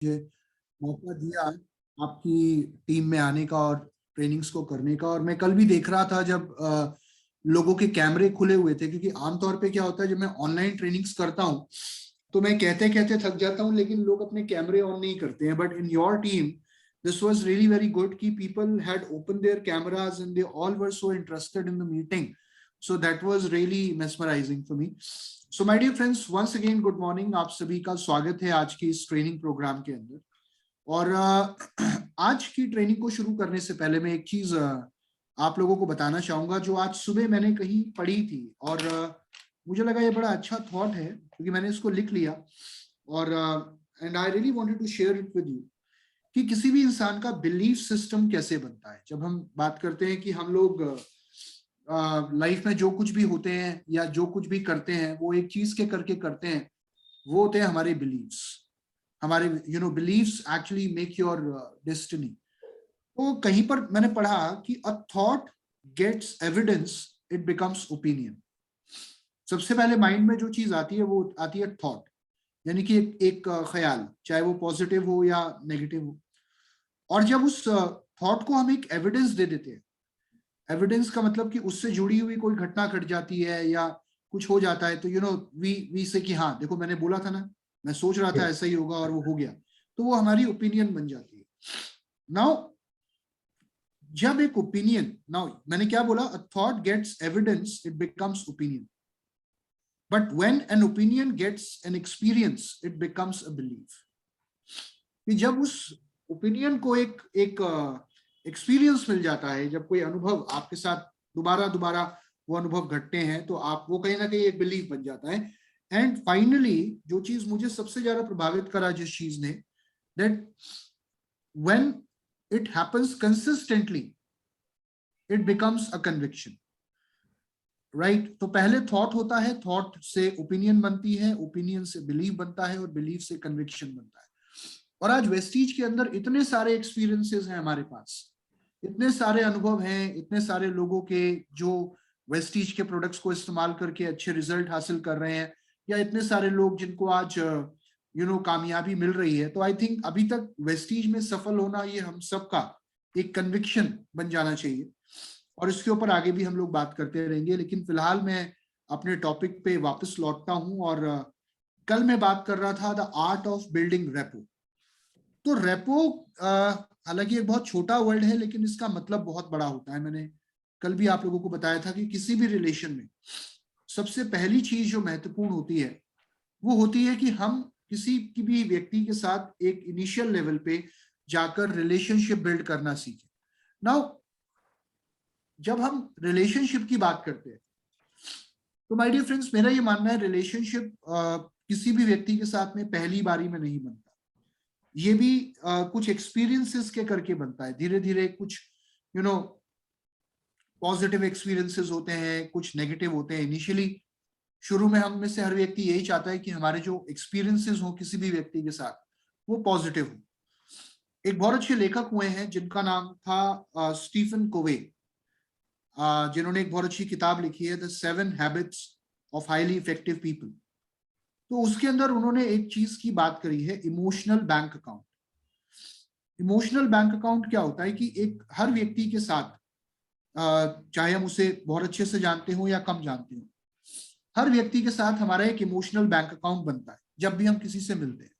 मुझे मौका दिया आपकी टीम में आने का और ट्रेनिंग्स को करने का। और मैं कल भी देख रहा था जब लोगों के कैमरे खुले हुए थे, क्योंकि आमतौर पे क्या होता है जब मैं ऑनलाइन ट्रेनिंग्स करता हूँ तो मैं कहते कहते थक जाता हूँ, लेकिन लोग अपने कैमरे ऑन नहीं करते हैं। But in your team this was really very good कि people had opened their cameras and they all were so interested in the meeting. So that was really mesmerizing for me. So my dear friends, once again good morning. आप सभी का स्वागत है आज की इस training programme के अंदर। और आज की ट्रेनिंग को शुरू करने से पहले मैं एक चीज आप लोगों को बताना चाहूंगा जो आज सुबह मैंने कहीं पढ़ी थी, और मुझे लगा ये बड़ा अच्छा थॉट है क्योंकि मैंने इसको लिख लिया। और and I really wanted to share it with you कि किसी भी इंसान का बिलीफ सिस्टम कैसे बनता है। जब हम बात करते हैं कि हम लोग लाइफ में जो कुछ भी होते हैं या जो कुछ भी करते हैं वो एक चीज के करके करते हैं, वो होते हैं हमारे बिलीव्स। हमारे believes actually make your destiny. तो कहीं पर मैंने पढ़ा कि a thought gets evidence, it becomes opinion. सबसे पहले माइंड में जो चीज आती है वो आती है थॉट, यानी कि एक ख्याल, चाहे वो पॉजिटिव हो या नेगेटिव हो। और जब उस थॉट को हम एक एविडेंस दे देते हैं, एविडेंस का मतलब कि उससे जुड़ी हुई कोई घटना घट जाती है या कुछ हो जाता है, तो वी से कि हाँ देखो मैंने बोला था ना, मैं सोच रहा था ऐसा ही होगा और वो हो गया, तो वो हमारी ओपिनियन बन जाती है। नाउ जब एक ओपिनियन, नाउ मैंने क्या बोला, a thought gets evidence, it becomes opinion. But when an opinion gets an experience, it becomes a belief. कि जब उस ओपिनियन को एक एक्सपीरियंस मिल जाता है, जब कोई अनुभव आपके साथ दोबारा दोबारा वो अनुभव घटते हैं, तो आप वो कहीं ना कहीं एक बिलीफ बन जाता है। एंड फाइनली जो चीज मुझे सबसे ज्यादा प्रभावित करा जिस चीज ने, that when it happens consistently, it becomes a conviction. Right? तो पहले थॉट होता है, थॉट से ओपिनियन बनती है, ओपिनियन से बिलीफ बनता है और बिलीफ से कन्विक्शन बनता है। और आज वेस्टीज के अंदर इतने सारे एक्सपीरियंसेस हैं हमारे पास, इतने सारे अनुभव हैं, इतने सारे लोगों के जो वेस्टीज के प्रोडक्ट्स को इस्तेमाल करके अच्छे रिजल्ट हासिल कर रहे हैं, या इतने सारे लोग जिनको आज कामयाबी मिल रही है। तो आई थिंक अभी तक वेस्टीज में सफल होना ये हम सबका एक कन्विक्शन बन जाना चाहिए, और इसके ऊपर आगे भी हम लोग बात करते रहेंगे। लेकिन फिलहाल मैं अपने टॉपिक पे वापस लौटता हूं, और कल मैं बात कर रहा था the art of building repo. तो रेपो हालांकि एक बहुत छोटा वर्ड है, लेकिन इसका मतलब बहुत बड़ा होता है। मैंने कल भी आप लोगों को बताया था कि किसी भी रिलेशन में सबसे पहली चीज जो महत्वपूर्ण होती है वो होती है कि हम किसी की भी व्यक्ति के साथ एक इनिशियल लेवल पे जाकर रिलेशनशिप बिल्ड करना सीखें। नाउ जब हम रिलेशनशिप की बात करते हैं तो माय डियर फ्रेंड्स, मेरा ये मानना है रिलेशनशिप किसी भी व्यक्ति के साथ में पहली बारी में नहीं बनता। ये भी कुछ एक्सपीरियंसेस के करके बनता है। धीरे धीरे कुछ पॉजिटिव एक्सपीरियंसेस होते हैं, कुछ नेगेटिव होते हैं। इनिशियली शुरू में हम में से हर व्यक्ति यही चाहता है कि हमारे जो एक्सपीरियंसेस हो किसी भी व्यक्ति के साथ वो पॉजिटिव हो। एक बहुत अच्छे लेखक हुए हैं जिनका नाम था स्टीफन कोवे, जिन्होंने एक बहुत अच्छी किताब लिखी है the 7 habits of highly effective people. तो उसके अंदर उन्होंने एक चीज की बात करी है, emotional bank account. Emotional bank account क्या होता है कि एक हर व्यक्ति के साथ, चाहे हम उसे बहुत अच्छे से जानते हो या कम जानते हो, हर व्यक्ति के साथ हमारा एक इमोशनल बैंक अकाउंट बनता है जब भी हम किसी से मिलते हैं।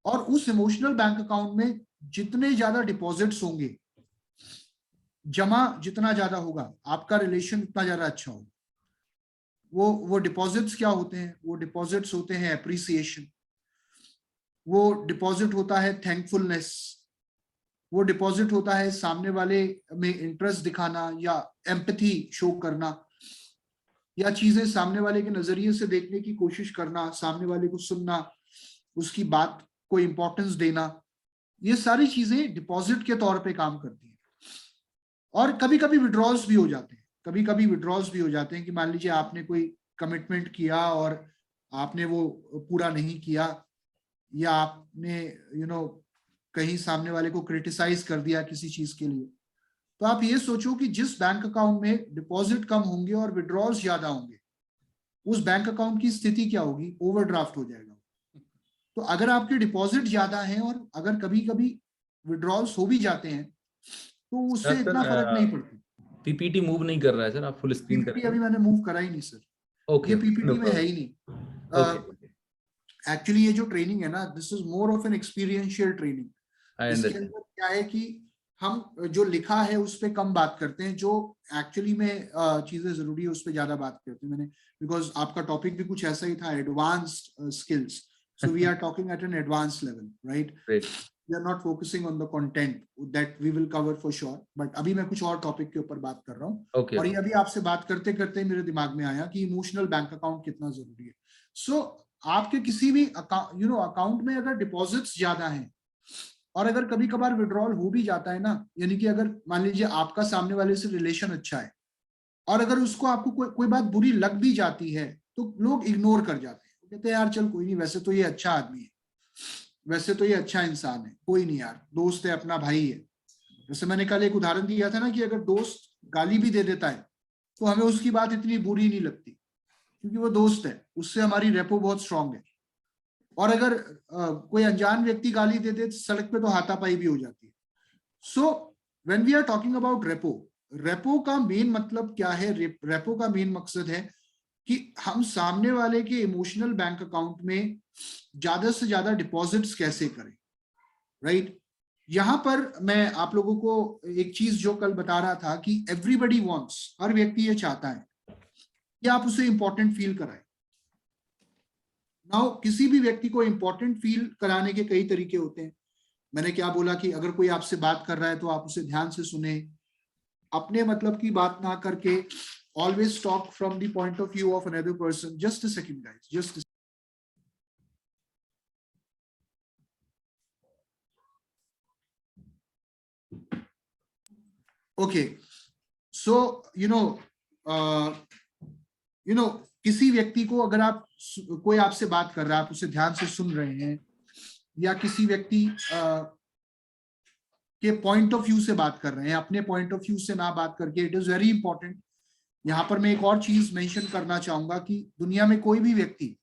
और उस इमोशनल बैंक अकाउंट में जितने ज्यादा डिपॉजिट्स होंगे, जमा जितना ज्यादा होगा, आपका रिलेशन उतना ज्यादा अच्छा होगा। वो डिपॉजिट्स क्या होते हैं? वो डिपॉजिट्स होते हैं एप्रिसिएशन, वो डिपॉजिट होता है थैंकफुलनेस, वो डिपॉजिट होता है सामने वाले में इंटरेस्ट दिखाना या एम्पैथी शो करना, या चीजें सामने वाले के नजरिए से देखने की कोशिश करना, सामने वाले को सुनना, उसकी बात को इंपॉर्टेंस देना। ये सारी चीजें डिपॉजिट के तौर पे काम करती हैं। और कभी कभी विड्रॉल्स भी हो जाते हैं, कभी कभी विड्रॉल्स भी हो जाते हैं कि मान लीजिए आपने कोई कमिटमेंट किया और आपने वो पूरा नहीं किया, या आपने कहीं सामने वाले को क्रिटिसाइज कर दिया किसी चीज के लिए। तो आप ये सोचो कि जिस बैंक अकाउंट में डिपॉजिट कम होंगे और विड्रॉल्स ज्यादा होंगे, उस बैंक अकाउंट की स्थिति क्या होगी? ओवरड्राफ्ट हो जाएगा। तो अगर आपके डिपॉजिट ज्यादा हैं और अगर कभी कभी विड्रॉल्स हो भी जाते हैं तो उससे इतना फर्क नहीं पड़ता। पीपीटी मूव नहीं कर रहा है सर, आप फुल स्क्रीन पीपीटी करेंगे। अभी मैंने मूव करा ही नहीं सर, ओके ये ओके, नो पीपीटी में है ही प्रॉब्लम। ओके, नहीं। एक्चुअली ये जो ट्रेनिंग है ना, this is more of an experiential training. I इसके अंडरस्टैंड। अंदर क्या है कि हम जो लिखा है उस पर कम बात करते हैं, जो एक्चुअली में चीजें जरूरी है उस पर ज्यादा बात करते हैं। मैंने, बिकॉज आपका टॉपिक भी कुछ ऐसा ही था, advanced skills, so we are talking at an advance level, right. Great. We are not focusing on the content that we will cover for sure, but अभी मैं कुछ और टॉपिक के ऊपर बात कर रहा हूँ। ओके और ये अभी आपसे बात करते करते मेरे दिमाग में आया कि इमोशनल बैंक अकाउंट कितना जरूरी है। सो आपके किसी भी अकाउंट में अगर डिपॉजिट्स ज्यादा हैं और अगर कभी कभार विड्रॉल हो भी जाता है ना, यानी कि अगर मान लीजिए आपका सामने वाले से रिलेशन अच्छा है और अगर उसको आपको कोई बात बुरी लग भी जाती है तो लोग इग्नोर कर जाते हैं, कहते हैं यार चल कोई नहीं, वैसे तो ये अच्छा आदमी है, वैसे तो ये अच्छा इंसान है, कोई नहीं यार, दोस्त है, अपना भाई है। जैसे मैंने कल एक उदाहरण दिया था ना कि अगर दोस्त गाली भी दे देता है तो हमें उसकी बात इतनी बुरी नहीं लगती क्योंकि वो दोस्त है, उससे हमारी रेपो बहुत स्ट्रांग है। और अगर कोई अनजान व्यक्ति गाली दे दे सड़क पे तो हाथापाई भी हो जाती है। So when we are talking about repo, repo का मेन मतलब क्या है? रेपो का मेन मकसद है कि हम सामने वाले के इमोशनल बैंक अकाउंट में ज्यादा से ज्यादा डिपॉजिट्स कैसे करें, राइट। यहां पर मैं आप लोगों को एक चीज जो कल बता रहा था कि एवरीबडी वांट्स, हर व्यक्ति ये चाहता है कि आप उसे इंपॉर्टेंट फील कराएं। नाउ किसी भी व्यक्ति को इंपॉर्टेंट फील कराने के कई तरीके होते हैं। मैंने क्या बोला कि अगर कोई आपसे बात कर रहा है तो आप उसे ध्यान से सुने, अपने मतलब की बात ना करके always talk from the point of view of another person. Just a second guys, just okay. So you no किसी व्यक्ति को अगर आप, कोई आपसे बात कर रहा है, आप उसे ध्यान से सुन रहे हैं, या किसी व्यक्ति के पॉइंट ऑफ व्यू से बात कर रहे हैं, अपने पॉइंट ऑफ व्यू से ना बात करके, इट इज वेरी इंपॉर्टेंट। यहाँ पर मैं एक और चीज मेंशन करना चाहूंगा कि दुनिया में कोई भी व्यक्ति,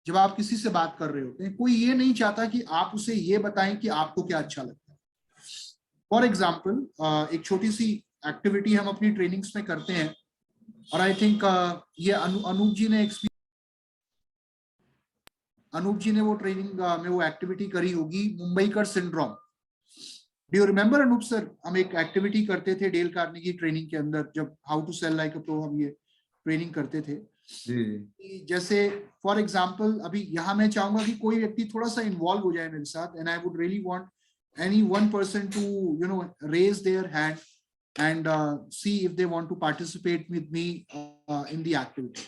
जब आप किसी से बात कर रहे होते हैं, कोई ये नहीं चाहता कि आप उसे ये बताएं कि आपको क्या अच्छा लगता है। फॉर एग्जाम्पल एक छोटी सी एक्टिविटी हम अपनी ट्रेनिंग्स में करते हैं, और आई थिंक ये अनूप जी ने वो ट्रेनिंग में वो एक्टिविटी करी होगी, मुंबईकर syndrome. Do you remember Anoop sir? हम एक एक्टिविटी करते थे डेल कार्नेगी ट्रेनिंग के अंदर, जब how to sell like a pro हम ये ट्रेनिंग करते थे। जी जैसे फॉर एग्जांपल अभी यहाँ मैं चाहूंगा कि कोई व्यक्ति थोड़ा सा इन्वॉल्व हो जाए मेरे साथ, and I would really want any one person to raise their hand and see if they want to participate with me in the activity.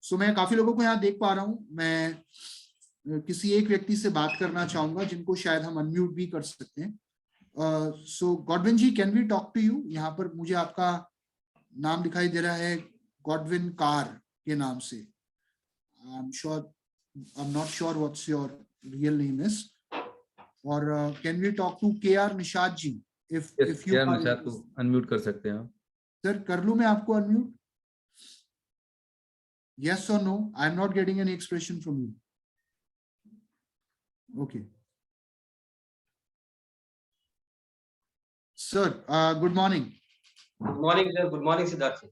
So मैं काफी लोगों को यहाँ देख पा रहा हूँ। मैं किसी एक व्यक्ति से बात करना चाहूंगा जिनको शायद हम अनम्यूट भी कर सकते हैं। So Godwin ji, can we talk to you? यहाँ पर मुझे आपका नाम दिखाई दे रहा है गॉडविन कार के नाम से। I am not sure what's your real name is. और can we talk to K R Nishad ji? if you क्या are निशात को अनम्यूट कर सकते हैं आप? सर, कर लूं मैं आपको unmute? Yes or no? I'm not getting any expression from you. Okay. Sir, good morning. Good morning sir. Good morning Siddharth sir.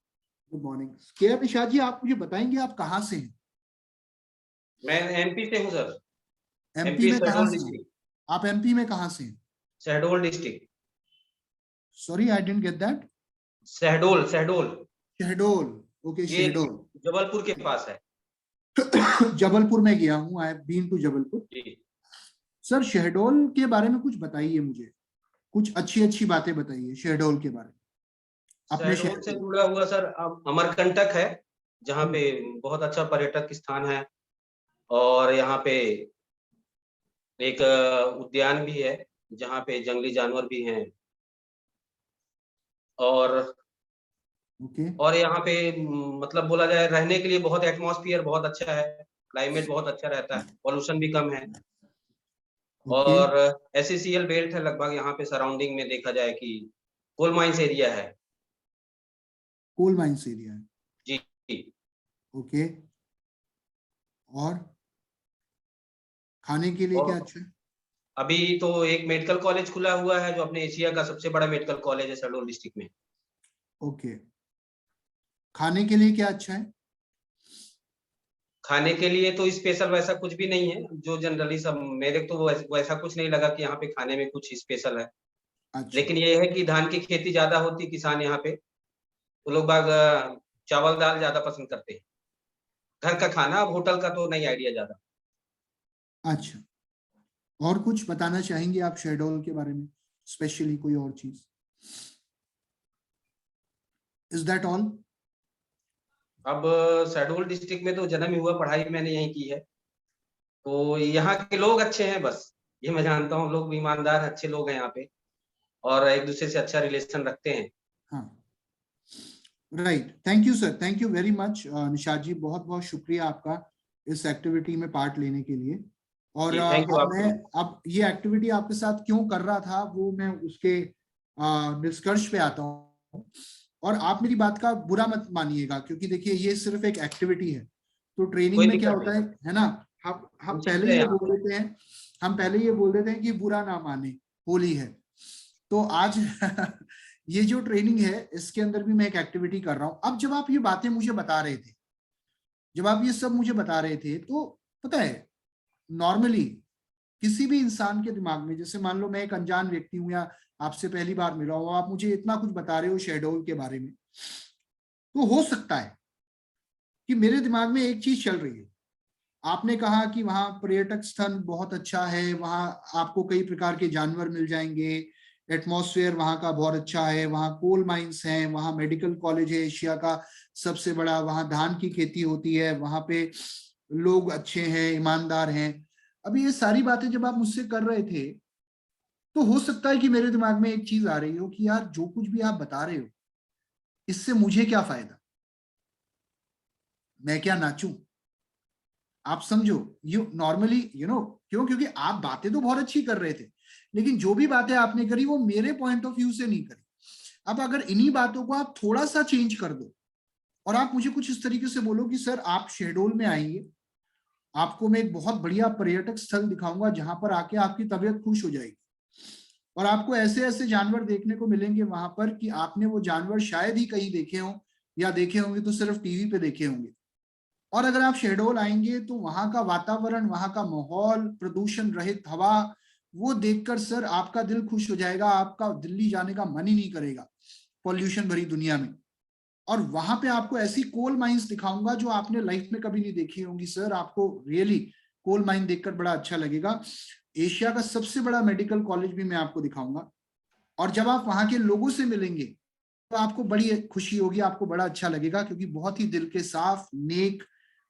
Good morning. के आर निषाद जी, आप मुझे बताएंगे आप कहाँ से हैं? मैं एमपी से हूँ सर। एमपी में कहाँ शहडोल से हैं? डिस्ट्रिक्ट। आप एमपी में कहाँ से हैं? Shahdol district. Sorry, I didn't get that. Shahdol Shahdol Shahdol. Okay, ये शहडोल जबलपुर के पास है जबलपुर में गया हूँ, I have been to Jabalpur. जी। सर, शहडोल के बारे में कुछ बताइए मुझे, कुछ अच्छी अच्छी बातें बताइए शहडोल के बारे में, अपने शहडोल शहर से के। जुड़ा हुआ सर अमरकंटक है, जहाँ पे बहुत अच्छा पर्यटक स्थान है। और यहाँ पे एक उद्यान भी है, जहाँ पे जंगली जानवर भी हैं। और ओके। और यहाँ पे मतलब बोला जाए रहने के लिए बहुत एटमॉस्फेयर बहुत अच्छा है, क्लाइमेट बहुत अच्छा रहता है, पॉल्यूशन भी कम है। ओके। और एससीसीएल बेल्ट है लगभग यहाँ पे, सराउंडिंग में देखा जाए कि कोल माइंस एरिया है। कोल माइंस एरिया है। जी। ओके। और खाने के लिए और क्या अच्छा है? अभी तो एक मेडिकल कॉलेज खुला हुआ है जो अपने एशिया का सबसे बड़ा मेडिकल कॉलेज है शहडोल डिस्ट्रिक्ट में। ओके, खाने के लिए क्या अच्छा है? खाने के लिए तो स्पेशल वैसा कुछ भी नहीं है, जो जनरली सब मेरे तो वैसा कुछ नहीं लगा कि यहाँ पे खाने में कुछ स्पेशल है। अच्छा लेकिन ये है कि धान की खेती ज्यादा होती किसान यहाँ पे, तो लोग बाग चावल दाल ज्यादा पसंद करते हैं। घर का खाना, अब होटल का तो नहीं आइडिया ज्यादा। अच्छा, और कुछ बताना चाहेंगे आप शहडोल के बारे में, स्पेशली कोई और चीज? Is that all? अब शहडोल डिस्ट्रिक्ट में तो जन्म ही हुआ, पढ़ाई मैंने यहीं की है, तो यहाँ के लोग अच्छे हैं बस, ये मैं जानता हूँ। लोग ईमानदार अच्छे लोग हैं यहाँ पे, और एक दूसरे से अच्छा रिलेशन रखते हैं। हाँ, right, thank you sir, thank you very much Nishad ji, बहुत बहुत शुक्रिया आपका इस एक्टिविटी में पार्ट लेने के लिए। और जी थैंक यू अब आपको। मैं, अब ये एक्टिविटी आपके साथ क्यों कर रहा था वो मैं उसके निष्कर्ष पे आता हूँ। और आप मेरी बात का बुरा मत मानिएगा, क्योंकि देखिए ये सिर्फ एक एक्टिविटी है, तो ट्रेनिंग कोई में क्या दिक्कत होता नहीं, है ना, हम हम सीख पहले रहे हैं ये यहाँ बोल देते हैं, हम पहले ये बोल देते हैं कि बुरा ना माने, होली है। तो आज ये जो ट्रेनिंग है इसके अंदर भी मैं एक एक्टिविटी कर रहा हूं। अब जब आप ये बातें मुझे बता रहे थे, जब आप ये सब मुझे बता रहे थे, तो पता है नॉर्मली किसी भी इंसान के दिमाग में, जैसे मान लो मैं एक अनजान व्यक्ति हूं या आपसे पहली बार मिला हूं, आप मुझे इतना कुछ बता रहे हो शहडोल के बारे में, तो हो सकता है कि मेरे दिमाग में एक चीज चल रही है। आपने कहा कि वहां पर्यटक स्थल बहुत अच्छा है, वहां आपको कई प्रकार के जानवर मिल जाएंगे, एटमॉस्फेयर वहां का बहुत अच्छा है, वहां कोल माइंस हैं, वहां मेडिकल कॉलेज है एशिया का सबसे बड़ा, वहां धान की खेती होती है, वहां पे लोग अच्छे हैं, ईमानदार हैं। अभी ये सारी बातें जब आप मुझसे कर रहे थे, तो हो सकता है कि मेरे दिमाग में एक चीज आ रही हो कि यार जो कुछ भी आप बता रहे हो इससे मुझे क्या फायदा, मैं क्या नाचूं? आप समझो, यू नॉर्मली क्यों? क्योंकि आप बातें तो बहुत अच्छी कर रहे थे, लेकिन जो भी बातें आपने करी वो मेरे पॉइंट ऑफ व्यू से नहीं करी। अब अगर इन्हीं बातों को आप थोड़ा सा चेंज कर दो और आप मुझे कुछ इस तरीके से बोलो कि सर आप शहडोल में आएंगे, आपको मैं एक बहुत बढ़िया पर्यटक स्थल दिखाऊंगा जहां पर आके आपकी तबीयत खुश हो जाएगी, और आपको ऐसे ऐसे जानवर देखने को मिलेंगे वहां पर कि आपने वो जानवर शायद ही कहीं देखे हों, या देखे होंगे तो सिर्फ टीवी पे देखे होंगे। और अगर आप शहडोल आएंगे तो वहां का वातावरण, वहां का माहौल, प्रदूषण रहित हवा, वो देखकर सर आपका दिल खुश हो जाएगा, आपका दिल्ली जाने का मन ही नहीं करेगा पॉल्यूशन भरी दुनिया में। और वहां पे आपको ऐसी कोल माइंस दिखाऊंगा जो आपने लाइफ में कभी नहीं देखी होंगी सर, आपको रियली कोल माइन देखकर बड़ा अच्छा लगेगा। एशिया का सबसे बड़ा मेडिकल कॉलेज भी मैं आपको दिखाऊंगा, और जब आप वहां के लोगों से मिलेंगे तो आपको बड़ी खुशी होगी, आपको बड़ा अच्छा लगेगा, क्योंकि बहुत ही दिल के साफ, नेक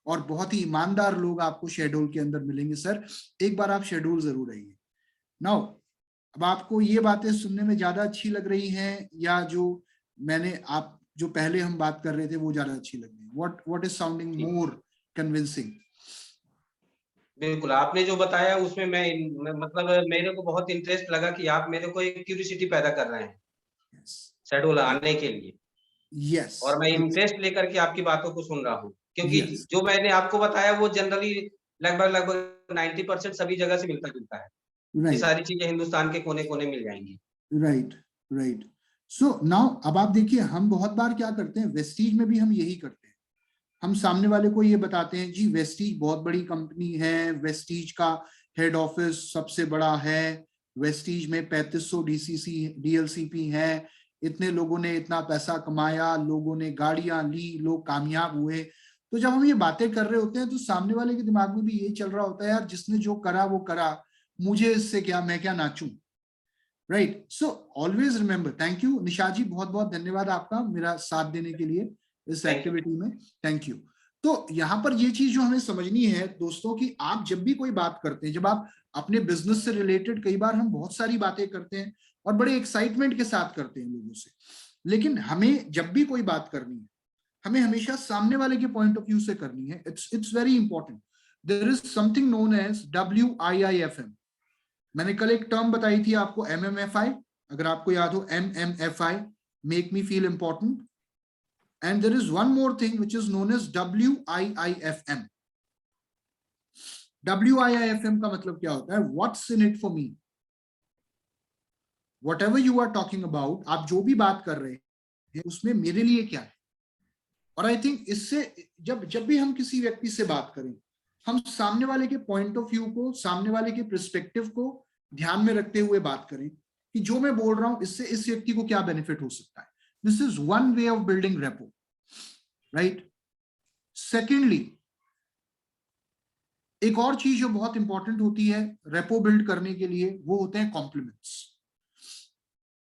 और बहुत ही ईमानदार लोग आपको शहडोल के अंदर मिलेंगे सर। एक बार आप शहडोल जरूर आइए। नाउ, अब आपको ये बातें सुनने में ज्यादा अच्छी लग रही हैं, या जो मैंने आप जो पहले हम बात कर रहे थे वो ज्यादा अच्छी लग रही है? What is sounding more convincing? बिल्कुल आपने जो बताया उसमें मतलब मेरे को बहुत इंटरेस्ट लगा कि आप मेरे को एक क्यूरियोसिटी पैदा कर रहे हैं यस, शहडोल आने के लिए, यस, और मैं यस, इंटरेस्ट लेकर के आपकी बातों को सुन रहा हूँ, क्योंकि यस, जो मैंने आपको बताया वो जनरली लगभग लगभग 90% सभी जगह से मिलता जुलता है। ये राइट, सारी चीजें हिंदुस्तान के कोने कोने मिल जाएंगी। Right, right. सो नाउ अब आप देखिए, हम बहुत बार क्या करते हैं, वेस्टीज में भी हम यही करते हैं, हम सामने वाले को ये बताते हैं जी वेस्टीज बहुत बड़ी कंपनी है, वेस्टीज का हेड ऑफिस सबसे बड़ा है, वेस्टीज में 3500 डीसीसी डीएलसीपी है, इतने लोगों ने इतना पैसा कमाया, लोगों ने गाड़ियां ली, लोग कामयाब हुए। तो जब हम ये बातें कर रहे होते हैं तो सामने वाले के दिमाग में भी ये चल रहा होता है, यार जिसने जो करा वो करा, मुझे इससे क्या, मैं क्या नाचूं? Right. So always remember, thank you Nisha ji, बहुत बहुत धन्यवाद आपका मेरा साथ देने के लिए इस थैंक यू। एक्टिविटी में, थैंक यू। तो यहाँ पर ये चीज जो हमें समझनी है दोस्तों, कि आप जब भी कोई बात करते हैं, जब आप अपने बिजनेस से रिलेटेड, कई बार हम बहुत सारी बातें करते हैं और बड़े एक्साइटमेंट के साथ करते हैं लोगों से, लेकिन हमें जब भी कोई बात करनी है, हमें हमेशा सामने वाले के पॉइंट ऑफ व्यू से करनी है। It's very important. There is something known as WIIFM। मैंने कल एक टर्म बताई थी आपको, MMFI, अगर आपको याद हो, MMFI, make me feel important. And there is one more thing which is known as WIIFM। WIIFM का मतलब क्या होता है? What's in it for me. Whatever you are talking about, आप जो भी बात कर रहे हैं उसमें मेरे लिए क्या है। और आई थिंक इससे जब जब भी हम किसी व्यक्ति से बात करें, हम सामने वाले के पॉइंट ऑफ व्यू को, सामने वाले के पर्सपेक्टिव को ध्यान में रखते हुए बात करें कि जो मैं बोल रहा हूं इससे इस व्यक्ति को क्या बेनिफिट हो सकता है। This is one way of building repo, right. Secondly, एक और चीज जो बहुत इंपॉर्टेंट होती है रेपो बिल्ड करने के लिए, वो होते हैं कॉम्प्लीमेंट्स।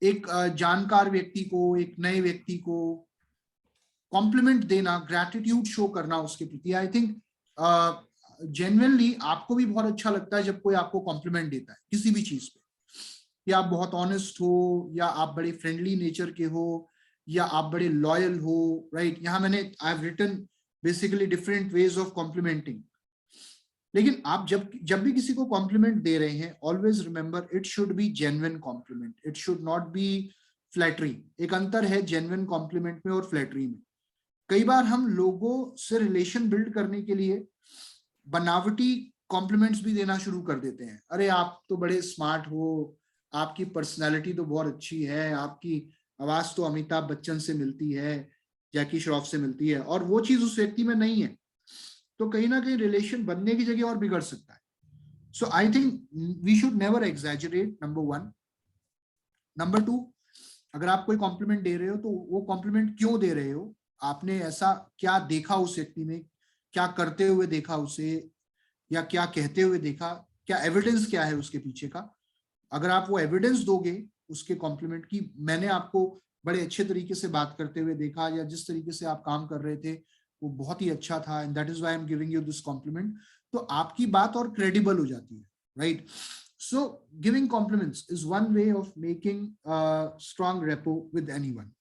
एक जानकार व्यक्ति को, एक नए व्यक्ति को कॉम्प्लीमेंट देना, ग्रैटिट्यूड शो करना उसके प्रति। आई थिंक जेन्युइनली आपको भी बहुत अच्छा लगता है जब कोई आपको कॉम्प्लीमेंट देता है किसी भी चीज पे, कि आप बहुत ऑनेस्ट हो, या आप बड़े फ्रेंडली नेचर के हो, या आप बड़े लॉयल हो, राइट। यहाँ मैंने I have written basically different ways of complimenting. लेकिन आप जब भी किसी को कॉम्प्लीमेंट दे रहे हैं, always remember it should be genuine compliment, it should not be flattery. एक अंतर है जेन्युइन कॉम्प्लीमेंट में और फ्लैटरी में। कई बार हम लोगों से रिलेशन बिल्ड करने के लिए बनावटी कॉम्प्लीमेंट्स भी देना शुरू कर देते हैं। अरे आप तो बड़े स्मार्ट हो, आपकी पर्सनालिटी तो बहुत अच्छी है, आपकी आवाज तो अमिताभ बच्चन से मिलती है, जैकी श्रॉफ से मिलती है, और वो चीज उस व्यक्ति में नहीं है, तो कहीं ना कहीं रिलेशन बनने की जगह और बिगड़ सकता है। So I think we should never exaggerate, number one. Number two, अगर आप कोई कॉम्प्लीमेंट दे रहे हो तो वो कॉम्प्लीमेंट क्यों दे रहे हो, आपने ऐसा क्या देखा उस व्यक्ति में, क्या करते हुए देखा उसे, या क्या कहते हुए देखा, क्या एविडेंस क्या है उसके पीछे का। अगर आप वो एविडेंस दोगे उसके कॉम्प्लीमेंट की, मैंने आपको बड़े अच्छे तरीके से बात करते हुए देखा, या जिस तरीके से आप काम कर रहे थे वो बहुत ही अच्छा था, and that is why I am giving you this compliment, तो आपकी बात और क्रेडिबल हो जाती है, right. So giving compliments is one way of making strong rapport with anyone.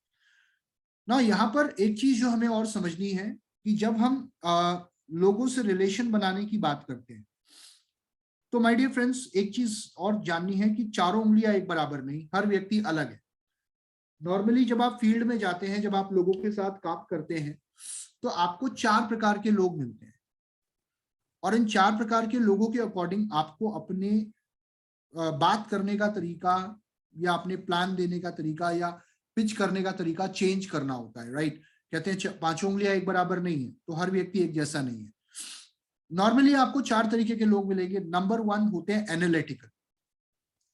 ना यहाँ पर एक चीज जो हमें और समझनी है कि जब हम लोगों से रिलेशन बनाने की बात करते हैं, तो माय डियर फ्रेंड्स एक चीज और जाननी है कि चारों उंगलियां एक बराबर नहीं, हर व्यक्ति अलग है। नॉर्मली जब आप फील्ड में जाते हैं, जब आप लोगों के साथ काम करते हैं, तो आपको 4 प्रकार के लोग मिलते हैं, और इन 4 प्रकार के लोगों के अकॉर्डिंग आपको अपने बात करने का तरीका, या अपने प्लान देने का तरीका, या पिच करने का तरीका चेंज करना होता है, राइट। कहते हैं पांचों उंगलियां एक बराबर नहीं है, तो हर व्यक्ति एक जैसा नहीं है। नॉर्मली आपको 4 तरीके के लोग मिलेंगे। नंबर 1 होते हैं एनालिटिकल।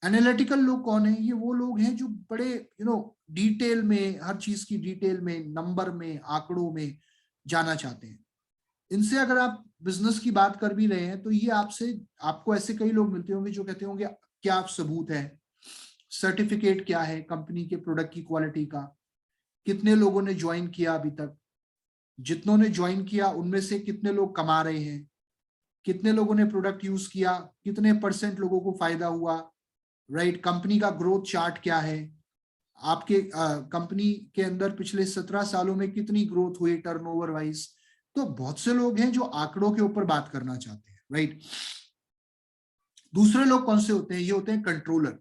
एनालिटिकल लोग कौन है? ये वो लोग हैं जो बड़े डिटेल में, हर चीज की डिटेल में, नंबर में, आंकड़ों में जाना चाहते हैं। इनसे अगर आप बिजनेस की बात कर भी रहे हैं तो ये आपको ऐसे कई लोग मिलते होंगे जो कहते होंगे क्या आप सबूत है, सर्टिफिकेट क्या है कंपनी के प्रोडक्ट की क्वालिटी का, कितने लोगों ने ज्वाइन किया अभी तक, जितनों ने ज्वाइन किया उनमें से कितने लोग कमा रहे हैं, कितने लोगों ने प्रोडक्ट यूज किया, कितने % लोगों को फायदा हुआ, राइट। कंपनी का ग्रोथ चार्ट क्या है, आपके कंपनी के अंदर पिछले 17 सालों में कितनी ग्रोथ हुई टर्नओवर वाइज। तो बहुत से लोग हैं जो आंकड़ों के ऊपर बात करना चाहते हैं, राइट। दूसरे लोग कौन से होते हैं? ये होते हैं कंट्रोलर।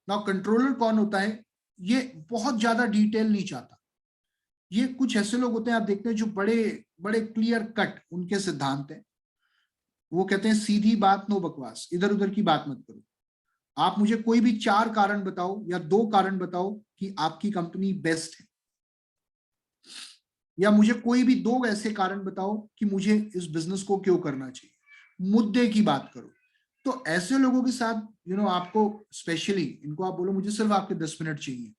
नाउ कंट्रोलर कौन होता है? ये बहुत ज्यादा डिटेल नहीं चाहता। ये कुछ ऐसे लोग होते हैं, आप देखते हैं, जो बड़े बड़े क्लियर कट उनके सिद्धांत हैं। वो कहते हैं सीधी बात, नो बकवास, इधर उधर की बात मत करो। आप मुझे कोई भी 4 कारण बताओ या 2 कारण बताओ कि आपकी कंपनी बेस्ट है, या मुझे कोई भी 2 ऐसे कारण बताओ कि मुझे इस बिजनेस को क्यों करना चाहिए। मुद्दे की बात करो। तो ऐसे लोगों के साथ आपको स्पेशली इनको आप बोलो मुझे सिर्फ आपके 10 मिनट चाहिए,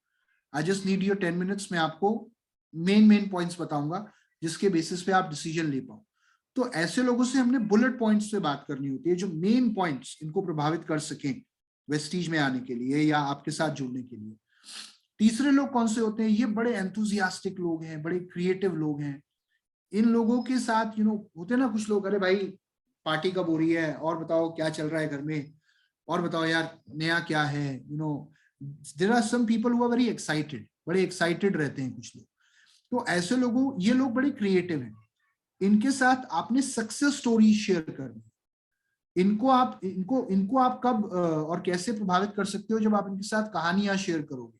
I just need your 10 minutes, मैं आपको मेन पॉइंट्स बताऊंगा जिसके बेसिस पे आप डिसीजन ले पाओ। तो ऐसे लोगों से हमने बुलेट पॉइंट्स पे बात करनी होती है, जो मेन पॉइंट्स इनको प्रभावित कर सकें वेस्टीज में आने के लिए या आपके साथ जुड़ने के लिए। तीसरे लोग कौन से होते हैं? ये बड़े एंथुजियास्टिक लोग हैं, बड़े क्रिएटिव लोग हैं। इन लोगों के साथ होते ना कुछ लोग, अरे भाई पार्टी कब हो रही है, और बताओ क्या चल रहा है घर में, और बताओ यार नया क्या है। There are some people who are very excited, बड़े एक्साइटेड रहते हैं कुछ लोग। तो ऐसे ये लोग बड़े क्रिएटिव हैं। इनके साथ आपने सक्सेस स्टोरी शेयर करनी। इनको आप कब और कैसे प्रभावित कर सकते हो? जब आप इनके साथ कहानियां शेयर करोगे,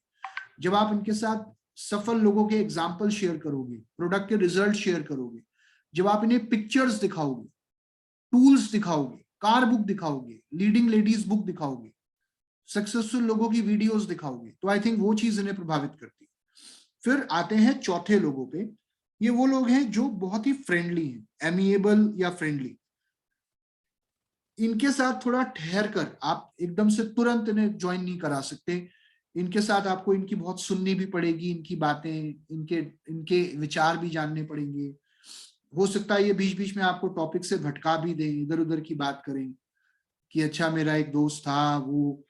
जब आप इनके साथ सफल लोगों के एग्जाम्पल शेयर करोगे, प्रोडक्ट के रिजल्ट शेयर करोगे, जब आप इन्हें पिक्चर्स दिखाओगे, टूल्स दिखाओगे, कार बुक दिखाओगे, लीडिंग लेडीज बुक दिखाओगे, सक्सेसफुल लोगों की वीडियोस दिखाओगे, तो आई थिंक वो चीज इन्हें प्रभावित करती है। फिर आते हैं चौथे लोगों पे। ये वो लोग हैं जो बहुत ही फ्रेंडली हैं, एमिएबल या फ्रेंडली। इनके साथ थोड़ा ठहर कर, आप एकदम से तुरंत इन्हें ज्वाइन नहीं करा सकते। इनके साथ आपको इनकी बहुत सुननी भी पड़ेगी, इनकी बातें, इनके इनके विचार भी जानने पड़ेंगे। हो सकता है ये बीच बीच में आपको टॉपिक से भटका भी दें, इधर उधर की बात करें कि अच्छा मेरा एक दोस्त था, वो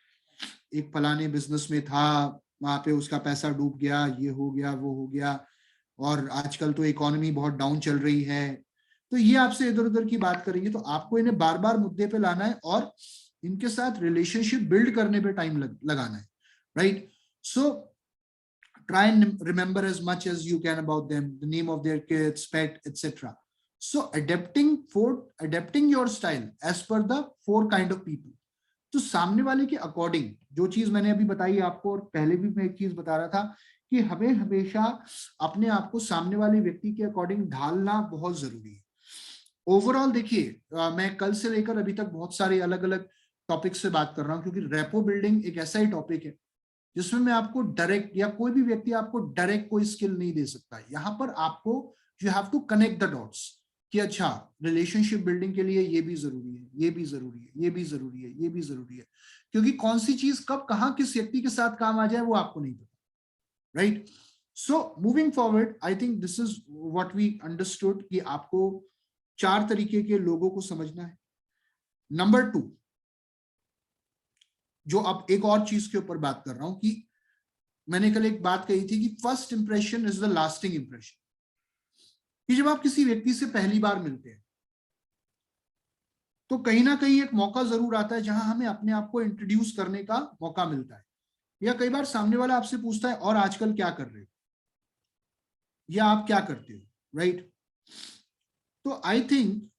एक फलाने बिजनेस में था, वहां पे उसका पैसा डूब गया, ये हो गया वो हो गया, और आजकल तो इकोनॉमी बहुत डाउन चल रही है। तो ये आपसे इधर उधर की बात करेंगे, तो आपको इन्हें बार बार मुद्दे पे लाना है और इनके साथ रिलेशनशिप बिल्ड करने पे टाइम लगाना है, right? So try and remember as much as you can about them, the name of their kids, pet, etc. So adapting your style as per the 4 kind of people. तो सामने वाले के according, जो चीज मैंने अभी बताई आपको, और पहले भी मैं एक चीज बता रहा था कि हमें हमेशा अपने आप को सामने वाले व्यक्ति के अकॉर्डिंग ढालना बहुत जरूरी है। ओवरऑल देखिए, मैं कल से लेकर अभी तक बहुत सारे अलग अलग टॉपिक से बात कर रहा हूँ, क्योंकि रेपो बिल्डिंग एक ऐसा ही टॉपिक है जिसमें मैं आपको डायरेक्ट, या कोई भी व्यक्ति आपको डायरेक्ट कोई स्किल नहीं दे सकता। यहाँ पर आपको you have to connect the dots कि अच्छा रिलेशनशिप बिल्डिंग के लिए ये भी जरूरी है, ये भी जरूरी है, ये भी जरूरी है, ये भी जरूरी है, क्योंकि कौन सी चीज कब कहाँ किस व्यक्ति के साथ काम आ जाए वो आपको नहीं पता, right? So moving forward, I think this is what we understood कि आपको 4 तरीके के लोगों को समझना है। नंबर 2, जो अब एक और चीज के ऊपर बात कर रहा हूं कि मैंने कल एक बात कही थी कि first impression is the lasting impression, कि जब आप किसी व्यक्ति से पहली बार मिलते हैं तो कहीं ना कहीं एक मौका जरूर आता है जहां हमें अपने आप को इंट्रोड्यूस करने का मौका मिलता है, या कई बार सामने वाला आपसे पूछता है और आजकल क्या कर रहे हो, या आप क्या करते हो, राइट? तो आई थिंक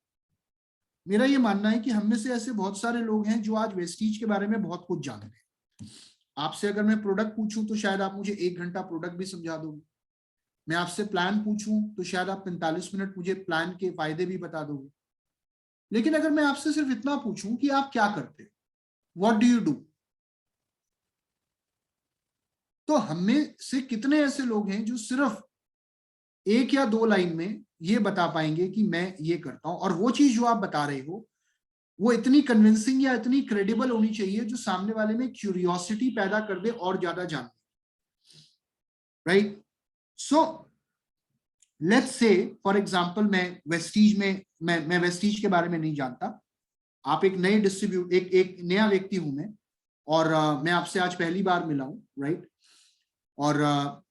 मेरा ये मानना है कि हम में से ऐसे बहुत सारे लोग हैं जो आज वेस्टीज के बारे में बहुत कुछ जानते हैं। आपसे अगर मैं प्रोडक्ट पूछूं तो शायद आप मुझे 1 घंटा प्रोडक्ट भी समझा दोगे। मैं आपसे प्लान पूछूं तो शायद आप 45 मिनट मुझे प्लान के फायदे भी बता दोगे। लेकिन अगर मैं आपसे सिर्फ इतना पूछूं कि आप क्या करते हो, व्हाट डू यू डू, तो हम में से कितने ऐसे लोग हैं जो सिर्फ 1 या 2 लाइन में ये बता पाएंगे कि मैं ये करता हूं, और वो चीज जो आप बता रहे हो वो इतनी कन्विंसिंग या इतनी क्रेडिबल होनी चाहिए जो सामने वाले में क्यूरियोसिटी पैदा कर दे और ज्यादा जानने, right? So let's say for example मैं वेस्टीज में, मैं वेस्टीज के बारे में नहीं जानता, आप एक नए एक नया व्यक्ति हूं मैं, और मैं आपसे आज पहली बार मिला हूं, राइट? और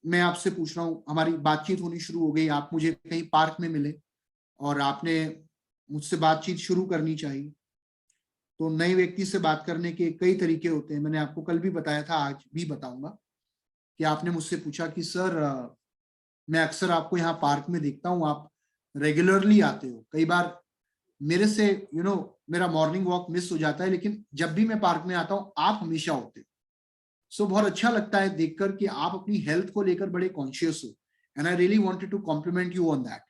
मैं आपसे पूछ रहा हूँ, हमारी बातचीत होनी शुरू हो गई, आप मुझे कहीं पार्क में मिले और आपने मुझसे बातचीत शुरू करनी चाहिए। तो नए व्यक्ति से बात करने के कई तरीके होते हैं, मैंने आपको कल भी बताया था, आज भी बताऊंगा, कि आपने मुझसे पूछा कि सर मैं अक्सर आपको यहाँ पार्क में देखता हूँ, आप रेगुलरली आते हो, कई बार मेरे से मेरा मॉर्निंग वॉक मिस हो जाता है, लेकिन जब भी मैं पार्क में आता हूँ आप हमेशा होते हो। सो बहुत अच्छा लगता है देखकर कि आप अपनी हेल्थ को लेकर बड़े कॉन्शियस हो, and I really wanted to compliment you on that.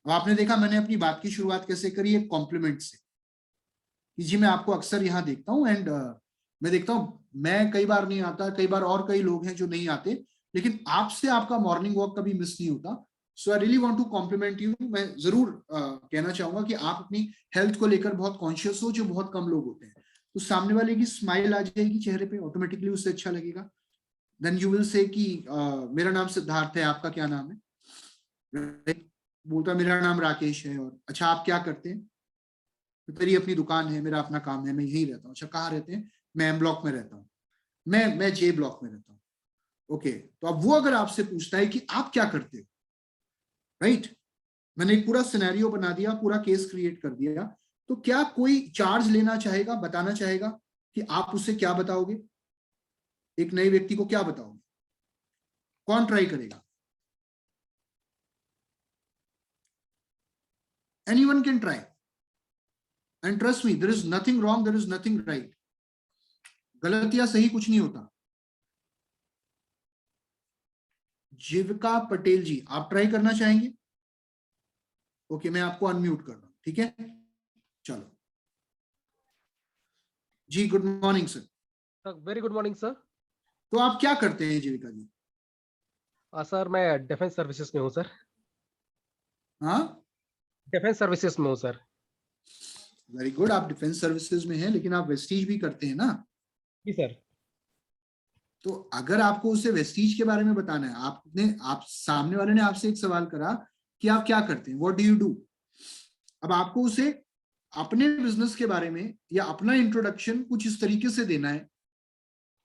आपने देखा मैंने अपनी बात की शुरुआत कैसे करी, एक कॉम्प्लीमेंट से, कि जी मैं आपको अक्सर यहाँ देखता हूँ, एंड मैं देखता हूँ, मैं कई बार नहीं आता, कई बार और कई लोग हैं जो नहीं आते, लेकिन आपसे आपका मॉर्निंग वॉक कभी मिस नहीं होता। So I really want to compliment you. मैं जरूर कहना चाहूंगा कि आप अपनी हेल्थ को लेकर बहुत कॉन्शियस हो, जो बहुत कम लोग होते हैं। तो सामने वाले की स्माइल आ जाएगी चेहरे पे, ऑटोमेटिकली उससे अच्छा लगेगा। देन यू विल से कि मेरा नाम सिद्धार्थ है, आपका क्या नाम है? बोलता मेरा नाम राकेश है, और अच्छा आप क्या करते हैं? तो तेरी अपनी दुकान है, मेरा अपना काम है, मैं यही रहता हूँ। अच्छा कहाँ रहते हैं? मैं एम ब्लॉक में रहता हूँ। मैं जे ब्लॉक में रहता हूँ। ओके, तो अब वो अगर आपसे पूछता है कि आप क्या करते हो, राइट? मैंने एक पूरा सिनेरियो बना दिया, पूरा केस क्रिएट कर दिया, तो क्या कोई चार्ज लेना चाहेगा, बताना चाहेगा कि आप उससे क्या बताओगे, एक नए व्यक्ति को क्या बताओगे? कौन ट्राई करेगा? Anyone can try, and trust me, there is nothing wrong, there is nothing right. गलत या सही कुछ नहीं होता। जीविका पटेल जी, आप ट्राई करना चाहेंगे? ओके, मैं आपको अनम्यूट कर रहा हूं, ठीक है? चलो। जी good morning sir. Very good morning sir. तो आप क्या करते हैं जीविका जी? सर मैं डिफेंस सर्विसेज में हूँ सर। हाँ, डिफेंस सर्विसेज में हूँ सर। Very good. आप डिफेंस सर्विसेज में हैं, लेकिन आप वेस्टीज भी करते हैं ना? जी सर। तो अगर आपको उसे वेस्टीज के बारे में बताना है, आप सामने वाले ने आपसे एक सवाल करा कि आप क्या करते हैं, व्हाट डू यू डू। अब आपको उसे अपने बिजनेस के बारे में या अपना इंट्रोडक्शन कुछ इस तरीके से देना है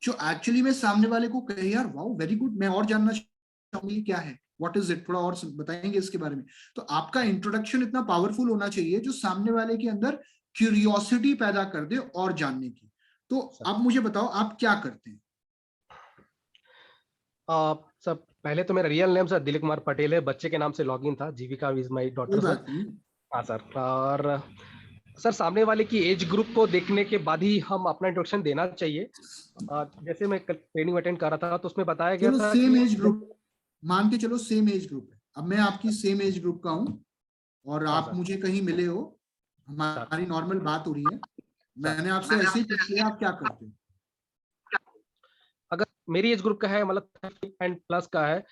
जो एक्चुअली में सामने वाले को कहे यार वाओ वेरी गुड, मैं और जानना चाहूंगी क्या है, व्हाट इज इट, थोड़ा और बताएंगे इसके बारे में। तो आपका इंट्रोडक्शन इतना पावरफुल होना चाहिए जो सामने वाले के अंदर क्यूरियोसिटी पैदा कर दे और जानने की। तो आप मुझे बताओ आप क्या करते हैं? सर पहले तो मेरा real name sir Dilip Kumar Patel है, बच्चे के नाम से लॉगिन था, जीविका इज माय कोई डॉटर सर। बात नहीं। हाँ सर। और सर सामने वाले की एज ग्रुप को देखने के बाद ही हम अपना इंट्रोडक्शन देना चाहिए। जैसे मैं ट्रेनिंग अटेंड कर रहा था तो उसमें बताया गया चलो था सेम कि एज ग्रुप मान के चलो, सेम एज ग्रुप है। अब मैं आपकी सेम एज ग्रुप का हूँ और हाँ आप सर। मुझे कहीं मिले हो, सर हमारी नॉर्मल बात हो रही है, मैंने सर आपसे ऐसे ही पूछ लिया आप क्या करते हैं। अगर मेरी एज ग्रुप का है मतलब 30 एंड प्लस का है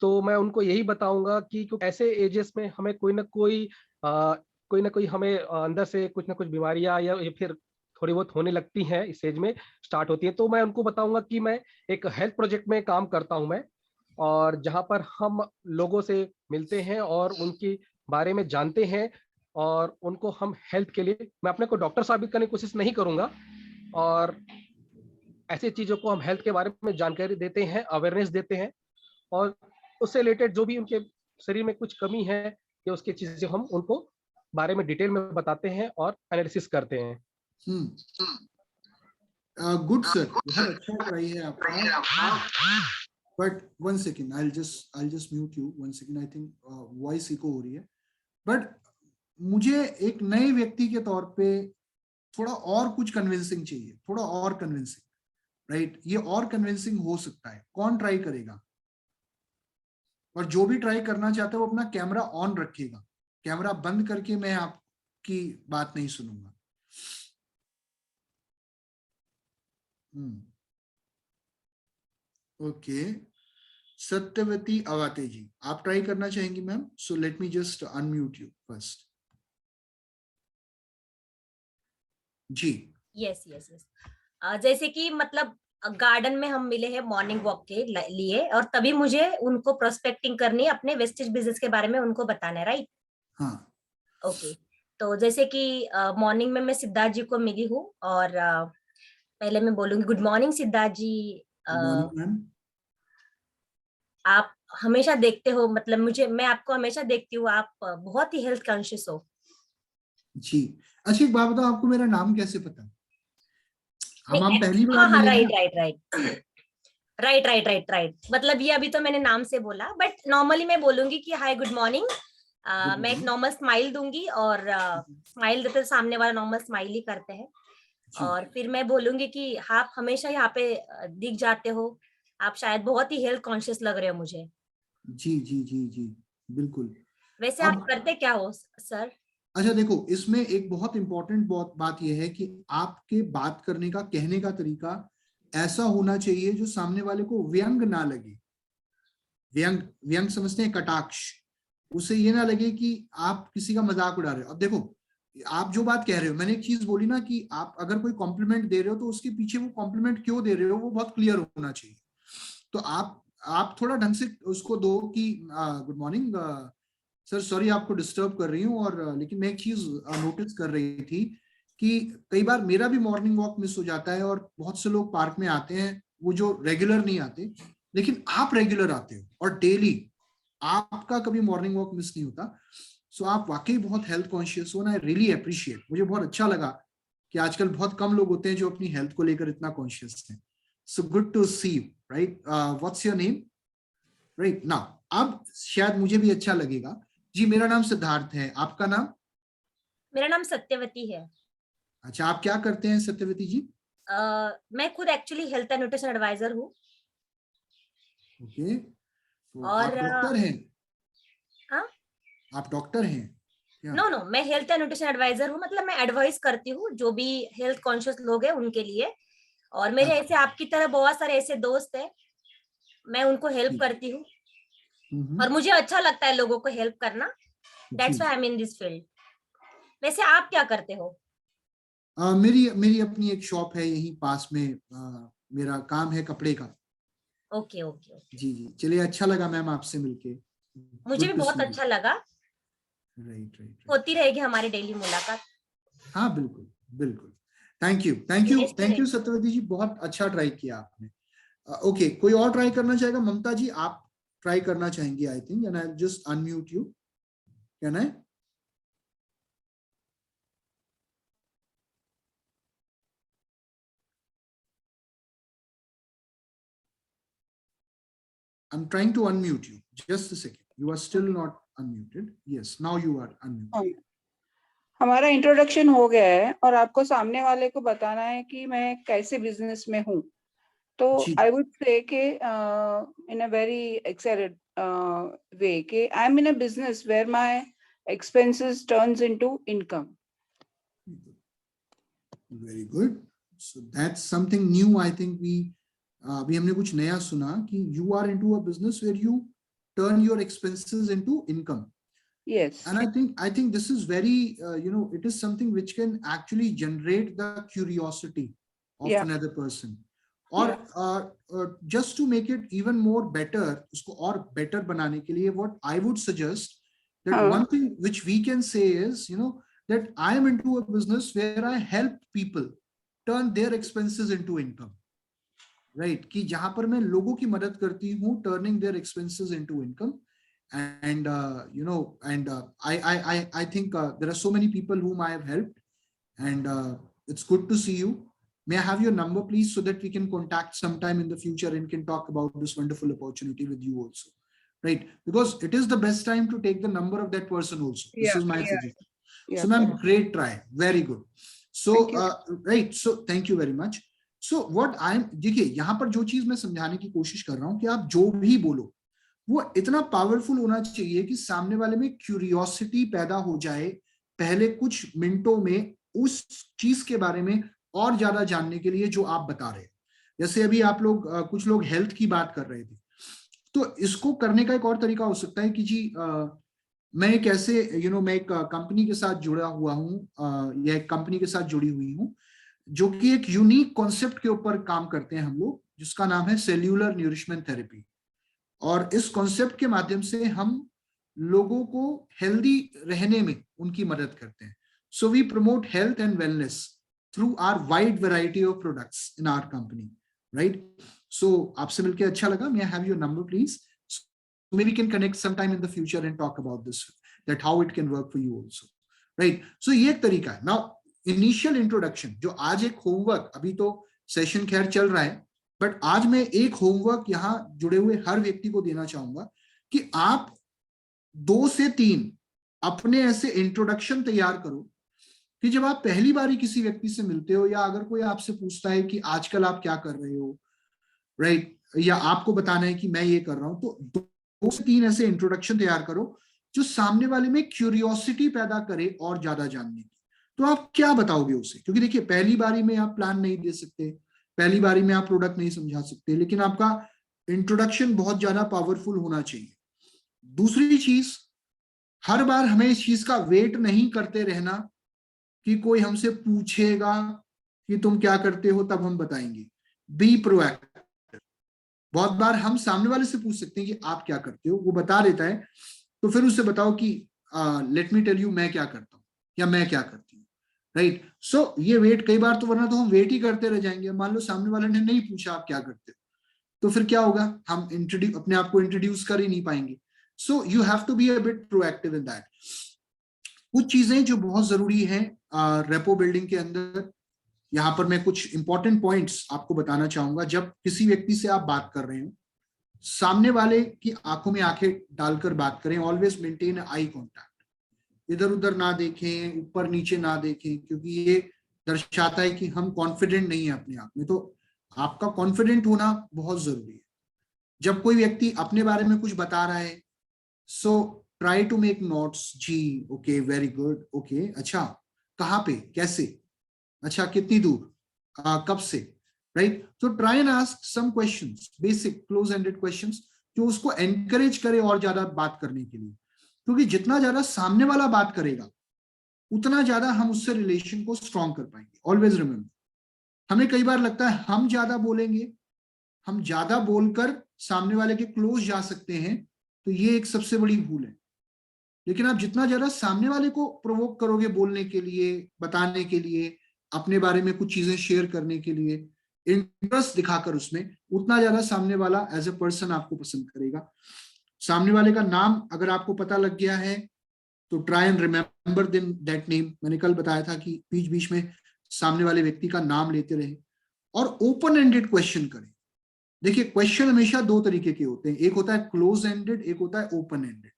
तो मैं उनको यही बताऊंगा कि क्योंकि ऐसे एजेस में हमें कोई ना कोई हमें अंदर से कुछ ना कुछ बीमारियां या फिर थोड़ी बहुत होने लगती हैं, इस एज में स्टार्ट होती है। तो मैं उनको बताऊंगा कि मैं एक हेल्थ प्रोजेक्ट में काम करता हूं मैं, और जहां पर हम लोगों से मिलते हैं और उनके बारे में जानते हैं और उनको हम हेल्थ के लिए, मैं अपने को डॉक्टर साबित करने की कोशिश नहीं करूंगा, और ऐसी चीजों को हम हेल्थ के बारे में जानकारी देते हैं, अवेयरनेस देते हैं, और उससे रिलेटेड जो भी उनके शरीर में कुछ कमी है या उसकी चीजें हम उनको बारे में डिटेल में बताते हैं और एनालिसिस करते हैं। गुड सर, बहुत अच्छा ट्राई है आपका। But one second, I just mute you one second. I think voice echo हो रही है। बट मुझे एक नए व्यक्ति के तौर पे थोड़ा और कुछ कन्विंसिंग चाहिए, थोड़ा और कन्विंसिंग, राइट? ये और कन्विंसिंग हो सकता है, कौन ट्राई करेगा? और जो भी ट्राई करना चाहता है वो अपना कैमरा ऑन रखिएगा, कैमरा बंद करके मैं आपकी बात नहीं सुनूंगा। ओके, सत्यवती अवाते जी, आप ट्राई करना चाहेंगी ma'am? So let me just unmute you first. जी यस यस यस। जैसे कि मतलब गार्डन में हम मिले हैं मॉर्निंग वॉक के लिए, और तभी मुझे उनको प्रोस्पेक्टिंग करनी है, अपने वेस्टेज बिजनेस के बारे में उनको बताना है, राइट? हाँ ओके। तो जैसे कि मॉर्निंग में मैं सिद्धार्थ जी को मिली हूँ, और पहले मैं बोलूंगी good morning Siddharth ji. Good morning ma'am. आप हमेशा देखते हो, मतलब मैं आपको हमेशा देखती हूँ, आप बहुत ही हेल्थ कॉन्शियस हो। जी अच्छा, एक बात बताओ, आपको मेरा नाम कैसे पता? हम पहली बार हाँ हाँ, मिले राइट ना? Right right right right right right. मतलब ये अभी तो मैंने नाम से बोला, बट नॉर्मली मैं बोलूंगी कि हाय गुड मॉर्निंग। मैं एक नॉर्मल स्माइल दूंगी, और स्माइल देते सामने वाला नॉर्मल स्माइल ही करते हैं। और फिर मैं बोलूंगी कि आप हमेशा यहाँ पे दिख जाते हो, आप शायद बहुत ही हेल्थ कॉन्शियस लग रहे हो मुझे। जी जी जी जी बिल्कुल। वैसे आप अब करते क्या हो सर? अच्छा देखो, इसमें एक बहुत इंपॉर्टेंट बात यह है कि आपके बात करने का, कहने का तरीका ऐसा होना चाहिए जो सामने वाले को व्यंग ना लगे। व्यंग, व्यंग समझते हैं? कटाक्ष। उसे ये ना लगे कि आप किसी का मजाक उड़ा रहे हो। अब देखो, आप जो बात कह रहे हो, मैंने एक चीज बोली ना कि आप अगर कोई कॉम्प्लीमेंट दे रहे हो तो उसके पीछे वो कॉम्प्लीमेंट क्यों दे रहे हो वो बहुत क्लियर होना चाहिए। तो आप थोड़ा ढंग से उसको दो कि गुड मॉर्निंग सर, सॉरी आपको डिस्टर्ब कर रही हूँ, और लेकिन मैं एक चीज नोटिस कर रही थी कि कई बार मेरा भी मॉर्निंग वॉक मिस हो जाता है, और बहुत से लोग पार्क में आते हैं वो जो रेगुलर नहीं आते, लेकिन आप रेगुलर आते हो और डेली आपका कभी मॉर्निंग वॉक मिस नहीं होता। सो आप वाकई बहुत हेल्थ कॉन्शियस हो ना, आई रियली अप्रिशिएट। मुझे बहुत अच्छा लगा कि आजकल बहुत कम लोग होते हैं जो अपनी हेल्थ को लेकर इतना कॉन्शियस हैं। So good to see you, right? What's your name? Right now, अब शायद मुझे भी अच्छा लगेगा। जी मेरा नाम सिद्धार्थ है, आपका नाम? मेरा नाम सत्यवती है। अच्छा, आप क्या करते हैं सत्यवती जी? मैं खुद actually health and nutrition advisor हूँ। ओके, तो और आप डॉक्टर हैं? हाँ, आप डॉक्टर हैं? नो मैं हेल्थ एंड न्यूट्रिशन एडवाइजर हूँ, मतलब मैं एडवाइस करती हूँ जो भी हेल्थ कॉन्शियस लोग हैं उनके लिए, और मेरे ऐसे आपकी तरह बहुत सारे ऐसे दोस्त हैं, मैं उनको हेल्प करती हूँ और मुझे अच्छा लगता है लोगों को हेल्प करना, that's why I am in this field. वैसे आप क्या करते हो? मेरी अपनी एक शॉप है यहीं पास में, मेरा काम है कपड़े का। ओके ओके ओके, जी जी, चलिए, अच्छा लगा मैम आपसे मिलके। मुझे भी बहुत अच्छा लगा। राइट राइट, होती रहेगी हमारी डेली मुलाकात। हाँ बिल्कुल बिल्कुल। थैंक यू सत्यवती जी, बहुत अच्छा ट्राई किया आपने। ओके, कोई और ट्राई करना चाहेगा? ममता जी, आप ट्राई करना चाहेंगे I think, and I just unmute you, can I? I'm trying to unmute you. Just a second. You are still not unmuted. Yes, now you are unmuted. हमारा इंट्रोडक्शन हो गया है और आपको सामने वाले को बताना है कि मैं कैसे बिजनेस में हूँ। तो आई वुड से कि इन अ वेरी एक्साइटेड वे कि I am in a business where my expenses turns into income. Very good. So that's something new. I think अभी हमने कुछ नया सुना कि you are into a business where you turn your expenses into income. Yes. And I think this is very it is something which can actually generate the curiosity of another person. Or just to make it even more better, उसको और better बनाने के लिए, what I would suggest that one thing which we can say is, that I am into a business where I help people turn their expenses into income. Right? कि जहां पर मैं लोगों की मदद करती हूँ, turning their expenses into income. And I think there are so many people whom I have helped, and it's good to see you. May I have your number, please, so that we can contact sometime in the future and can talk about this wonderful opportunity with you also, right? Because it is the best time to take the number of that person also. This is my suggestion. So ma'am, great try, very good. So right, so thank you very much. So what देखिए, यहाँ पर जो चीज मैं समझाने की कोशिश कर रहा हूँ कि आप जो भी बोलो वो इतना पावरफुल होना चाहिए कि सामने वाले में क्यूरियोसिटी पैदा हो जाए, पहले कुछ मिनटों में उस चीज के बारे में और ज्यादा जानने के लिए जो आप बता रहे हैं। जैसे अभी आप लोग कुछ लोग हेल्थ की बात कर रहे थे, तो इसको करने का एक और तरीका हो सकता है कि जी मैं कैसे मैं एक कंपनी के साथ जुड़ा हुआ हूँ या एक कंपनी के साथ जुड़ी हुई हूँ जो कि एक यूनिक कॉन्सेप्ट के ऊपर काम करते हैं हम लोग, जिसका नाम है सेल्यूलर न्यूरिशमेंट थेरेपी। और इस कॉन्सेप्ट के माध्यम से हम लोगों को हेल्दी रहने में उनकी मदद करते हैं। So we promote health and wellness through our wide variety of products in our company, right? So आपसे मिलकर अच्छा लगा। May I have your number please, maybe we can connect sometime in the future and talk about this, that how it can work for you also, right? So ये एक तरीका है। Now initial introduction, जो आज एक homework, अभी तो session खैर चल रहा है, बट आज मैं एक होमवर्क यहाँ जुड़े हुए हर व्यक्ति को देना चाहूंगा कि आप 2 से 3 अपने ऐसे इंट्रोडक्शन तैयार करो कि जब आप पहली बार किसी व्यक्ति से मिलते हो या अगर कोई आपसे पूछता है कि आजकल आप क्या कर रहे हो, राइट, या आपको बताना है कि मैं ये कर रहा हूं, तो 2 से 3 ऐसे इंट्रोडक्शन तैयार करो जो सामने वाले में क्यूरियोसिटी पैदा करे और ज्यादा जानने की। तो आप क्या बताओगे उसे? क्योंकि देखिए, पहली बारी में आप प्लान नहीं दे सकते, पहली बारी में आप प्रोडक्ट नहीं समझा सकते, लेकिन आपका इंट्रोडक्शन बहुत ज्यादा पावरफुल होना चाहिए। दूसरी चीज, हर बार हमें इस चीज का वेट नहीं करते रहना कि कोई हमसे पूछेगा कि तुम क्या करते हो तब हम बताएंगे। Be proactive. बहुत बार हम सामने वाले से पूछ सकते हैं कि आप क्या करते हो, वो बता देता है, तो फिर उससे बताओ कि लेट मी टेल यू मैं क्या करता हूँ या मैं क्या करती हूँ, राइट? सो ये वेट, कई बार तो वरना तो हम वेट ही करते रह जाएंगे। मान लो सामने वाले ने नहीं पूछा आप क्या करते हो, तो फिर क्या होगा? हम अपने आप को इंट्रोड्यूस कर ही नहीं पाएंगे। So you have to be a bit proactive in that. कुछ चीजें जो बहुत जरूरी है रेपो बिल्डिंग के अंदर, यहाँ पर मैं कुछ इंपॉर्टेंट पॉइंट्स आपको बताना चाहूंगा। जब किसी व्यक्ति से आप बात कर रहे हो, सामने वाले की आंखों में आंखें डालकर बात करें। Always maintain eye contact. इधर उधर ना देखें, ऊपर नीचे ना देखें, क्योंकि ये दर्शाता है कि हम कॉन्फिडेंट नहीं है अपने आप में। तो आपका कॉन्फिडेंट होना बहुत जरूरी है। जब कोई व्यक्ति अपने बारे में कुछ बता रहा है, so try to make notes. जी ओके, वेरी गुड, ओके, अच्छा कहाँ पे, कैसे, अच्छा कितनी दूर, कब से, राइट। तो try and ask some questions, basic close ended questions, जो उसको एनकरेज करे और ज्यादा बात करने के लिए, क्योंकि जितना ज्यादा सामने वाला बात करेगा उतना ज्यादा हम उससे रिलेशन को स्ट्रॉन्ग कर पाएंगे। ऑलवेज रिमेंबर, हमें कई बार लगता है हम ज्यादा बोलेंगे, हम ज्यादा बोलकर सामने वाले के क्लोज जा सकते हैं, तो ये एक सबसे बड़ी भूल है। लेकिन आप जितना ज्यादा सामने वाले को प्रोवोक करोगे बोलने के लिए, बताने के लिए, अपने बारे में कुछ चीजें शेयर करने के लिए, इंटरेस्ट दिखाकर उसमें, उतना ज्यादा सामने वाला एज ए पर्सन आपको पसंद करेगा। सामने वाले का नाम अगर आपको पता लग गया है तो try and remember that name. मैंने कल बताया था कि बीच बीच में सामने वाले व्यक्ति का नाम लेते रहे और ओपन एंडेड क्वेश्चन करें। देखिए, क्वेश्चन हमेशा दो तरीके के होते हैं, एक होता है क्लोज एंडेड, एक होता है ओपन एंडेड।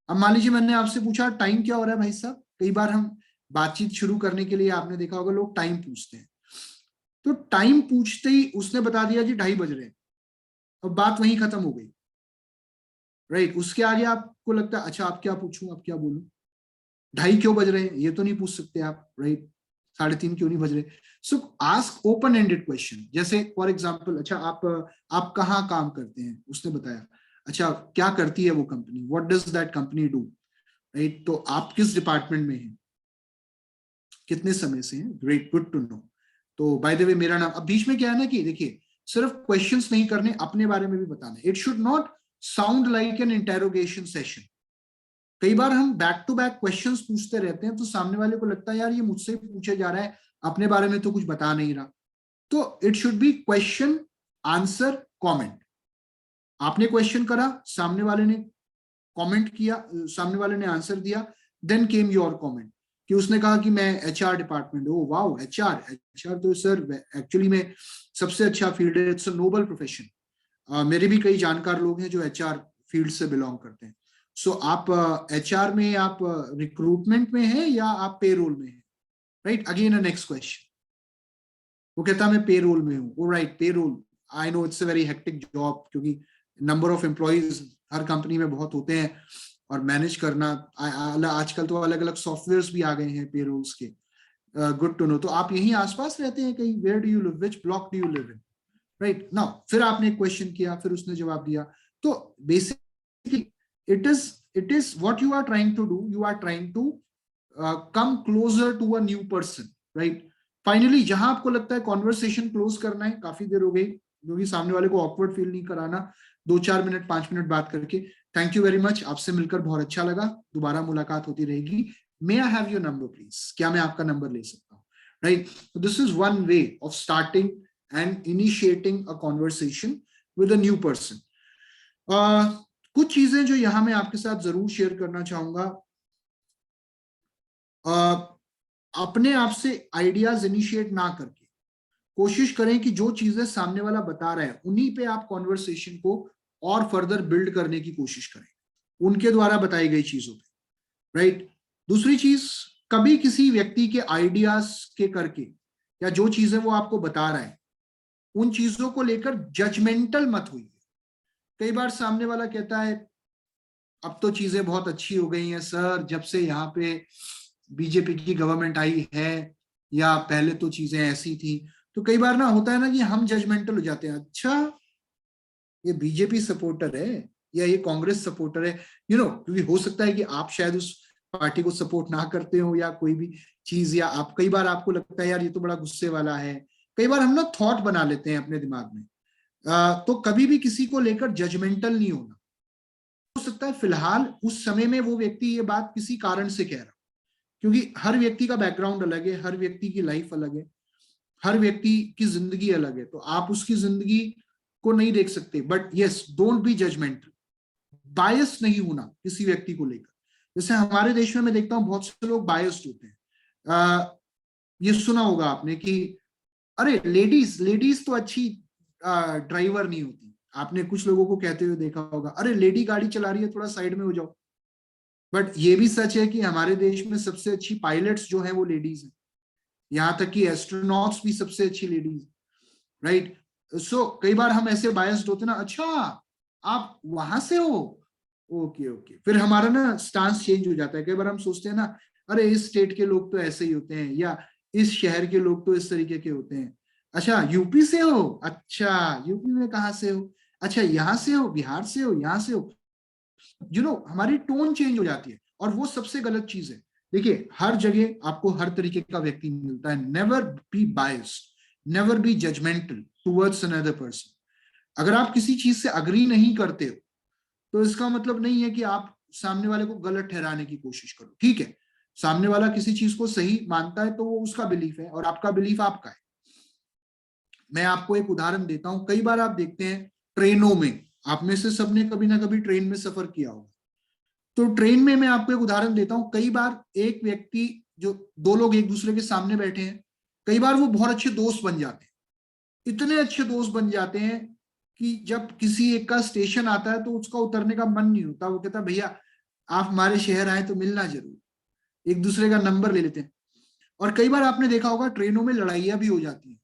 अब मान लीजिए मैंने आपसे पूछा टाइम क्या हो रहा है भाई साहब। कई बार हम बातचीत शुरू करने के लिए, आपने देखा होगा, लोग टाइम पूछते हैं। तो टाइम पूछते ही उसने बता दिया जी 2:30 बज रहे हैं, अब बात वहीं खत्म हो गई, राइट। उसके आगे आपको लगता है अच्छा अब क्या पूछूं, अब क्या बोलूं, 2:30 क्यों बज रहे हैं ये तो नहीं पूछ सकते आप, राइट, 3:30 क्यों नहीं बज रहे। सो आस्क ओपन एंडेड क्वेश्चन। जैसे फॉर एग्जांपल, अच्छा आप कहाँ काम करते हैं, उसने बताया, अच्छा क्या करती है वो company, what does that company do, right. तो आप किस डिपार्टमेंट में हैं, कितने समय से हैं, ग्रेट, गुड टू नो। तो बाय द वे मेरा नाम। अब बीच में क्या है ना कि देखिए, सिर्फ क्वेश्चंस नहीं करने, अपने बारे में भी बताना। It should not sound like an interrogation session. कई बार हम बैक टू बैक क्वेश्चंस पूछते रहते हैं तो सामने वाले को लगता है यार ये मुझसे पूछे जा रहा है, अपने बारे में तो कुछ बता नहीं रहा। तो it should B question answer comment. आपने क्वेश्चन करा, सामने वाले ने कमेंट किया, सामने वाले ने आंसर दिया, देन केम योर कमेंट कि उसने कहा कि मैं HR department. Oh wow, HR तो सर एक्चुअली में सबसे अच्छा फील्ड है, इट्स अ नोबल प्रोफेशन। मेरे भी कई जानकार लोग हैं जो एचआर फील्ड से बिलोंग करते हैं। सो आप एचआर में, आप रिक्रूटमेंट में हैं या आप पेरोल में हैं, right. Again a next question, वो कहता मैं पेरोल में हूँ। Oh right, payroll, I know it's a very hectic job, क्योंकि नंबर ऑफ एम्प्लॉइज हर कंपनी में बहुत होते हैं और मैनेज करना, आजकल तो अलग अलग सॉफ्टवेयर्स भी आ गए हैं पेरोल्स के। Good to know. तो आप यहीं आसपास रहते हैं कहीं, where do you live, which block do you live in, right now. फिर आपने क्वेश्चन किया, फिर उसने जवाब दिया। तो basically it is what you are trying to do, you are trying to come closer to a new person, right। Finally जहां आपको लगता है कॉन्वर्सेशन क्लोज करना है, काफी देर हो गई, क्योंकि सामने वाले को ऑकवर्ड फील नहीं कराना, 2-4 मिनट 5 मिनट बात करके। थैंक यू वेरी मच, आपसे मिलकर बहुत अच्छा लगा, दोबारा मुलाकात होती रहेगी। May I have your number please, क्या मैं आपका नंबर ले सकता हूँ, right. This is one way of starting and initiating a conversation with a new person. कुछ चीजें जो यहां मैं आपके साथ जरूर शेयर करना चाहूंगा। अपने आप से आइडियाज इनिशिएट ना करके कोशिश करें कि जो चीजें सामने वाला बता रहा है उन्हीं पे आप कॉन्वर्सेशन को और फर्दर बिल्ड करने की कोशिश करें, उनके द्वारा बताई गई चीजों पे, राइट। दूसरी चीज, कभी किसी व्यक्ति के आइडियाज के करके या जो चीजें वो आपको बता रहा है उन चीजों को लेकर जजमेंटल मत हुई। कई बार सामने वाला कहता है अब तो चीजें बहुत अच्छी हो गई हैं सर, जब से यहाँ पे बीजेपी की गवर्नमेंट आई है, या पहले तो चीजें ऐसी थी। तो कई बार ना होता है ना कि हम जजमेंटल हो जाते हैं, अच्छा ये बीजेपी सपोर्टर है या ये कांग्रेस सपोर्टर है, क्योंकि हो सकता है कि आप शायद उस पार्टी को सपोर्ट ना करते हो या कोई भी चीज, या आप कई बार आपको लगता है यार ये तो बड़ा गुस्से वाला है। कई बार हम ना थॉट बना लेते हैं अपने दिमाग में। तो कभी भी किसी को लेकर जजमेंटल नहीं होना। हो सकता है फिलहाल उस समय में वो व्यक्ति ये बात किसी कारण से कह रहा, क्योंकि हर व्यक्ति का बैकग्राउंड अलग है, हर व्यक्ति की लाइफ अलग है, हर व्यक्ति की जिंदगी अलग है, तो आप उसकी जिंदगी को नहीं देख सकते। But yes, don't be judgemental, bias नहीं होना किसी व्यक्ति को लेकर। जैसे हमारे देश में मैं देखता हूँ बहुत से लोग बायस्ड होते हैं। ये सुना होगा आपने कि अरे लेडीज तो अच्छी ड्राइवर नहीं होती। आपने कुछ लोगों को कहते हुए देखा होगा, अरे लेडी गाड़ी चला रही है, थोड़ा साइड में हो जाओ। बट ये भी सच है कि हमारे देश में सबसे अच्छी पायलट्स जो हैं वो लेडीज हैं, यहाँ तक कि एस्ट्रोनॉट्स भी सबसे अच्छी लेडीज, राइट। सो कई बार हम ऐसे बायस्ड होते ना, अच्छा आप वहां से हो, ओके ओके, फिर हमारा ना स्टांस चेंज हो जाता है। कई बार हम सोचते हैं ना, अरे इस स्टेट के लोग तो ऐसे ही होते हैं, या इस शहर के लोग तो इस तरीके के होते हैं। अच्छा यूपी से हो, अच्छा यूपी में कहाँ से हो, अच्छा यहाँ से हो, बिहार से हो, यहाँ से हो, हमारी टोन चेंज हो जाती है। और वो सबसे गलत चीज है। देखिए हर जगह आपको हर तरीके का व्यक्ति मिलता है। Never be biased, never be judgemental towards another person. अगर आप किसी चीज से अग्री नहीं करते हो तो इसका मतलब नहीं है कि आप सामने वाले को गलत ठहराने की कोशिश करो। ठीक है, सामने वाला किसी चीज को सही मानता है तो वो उसका बिलीफ है और आपका बिलीफ आपका है। मैं आपको एक उदाहरण देता हूं। कई बार आप देखते हैं ट्रेनों में, आप में से सबने कभी ना कभी ट्रेन में सफर किया होगा। तो ट्रेन में मैं आपको एक उदाहरण देता हूं। कई बार एक व्यक्ति, जो दो लोग एक दूसरे के सामने बैठे हैं, कई बार वो बहुत अच्छे दोस्त बन जाते हैं। इतने अच्छे दोस्त बन जाते हैं कि जब किसी एक का स्टेशन आता है तो उसका उतरने का मन नहीं होता। वो कहता भैया आप हमारे शहर आए तो मिलना जरूर, एक दूसरे का नंबर ले लेते हैं। और कई बार आपने देखा होगा ट्रेनों में लड़ाइयां भी हो जाती हैं,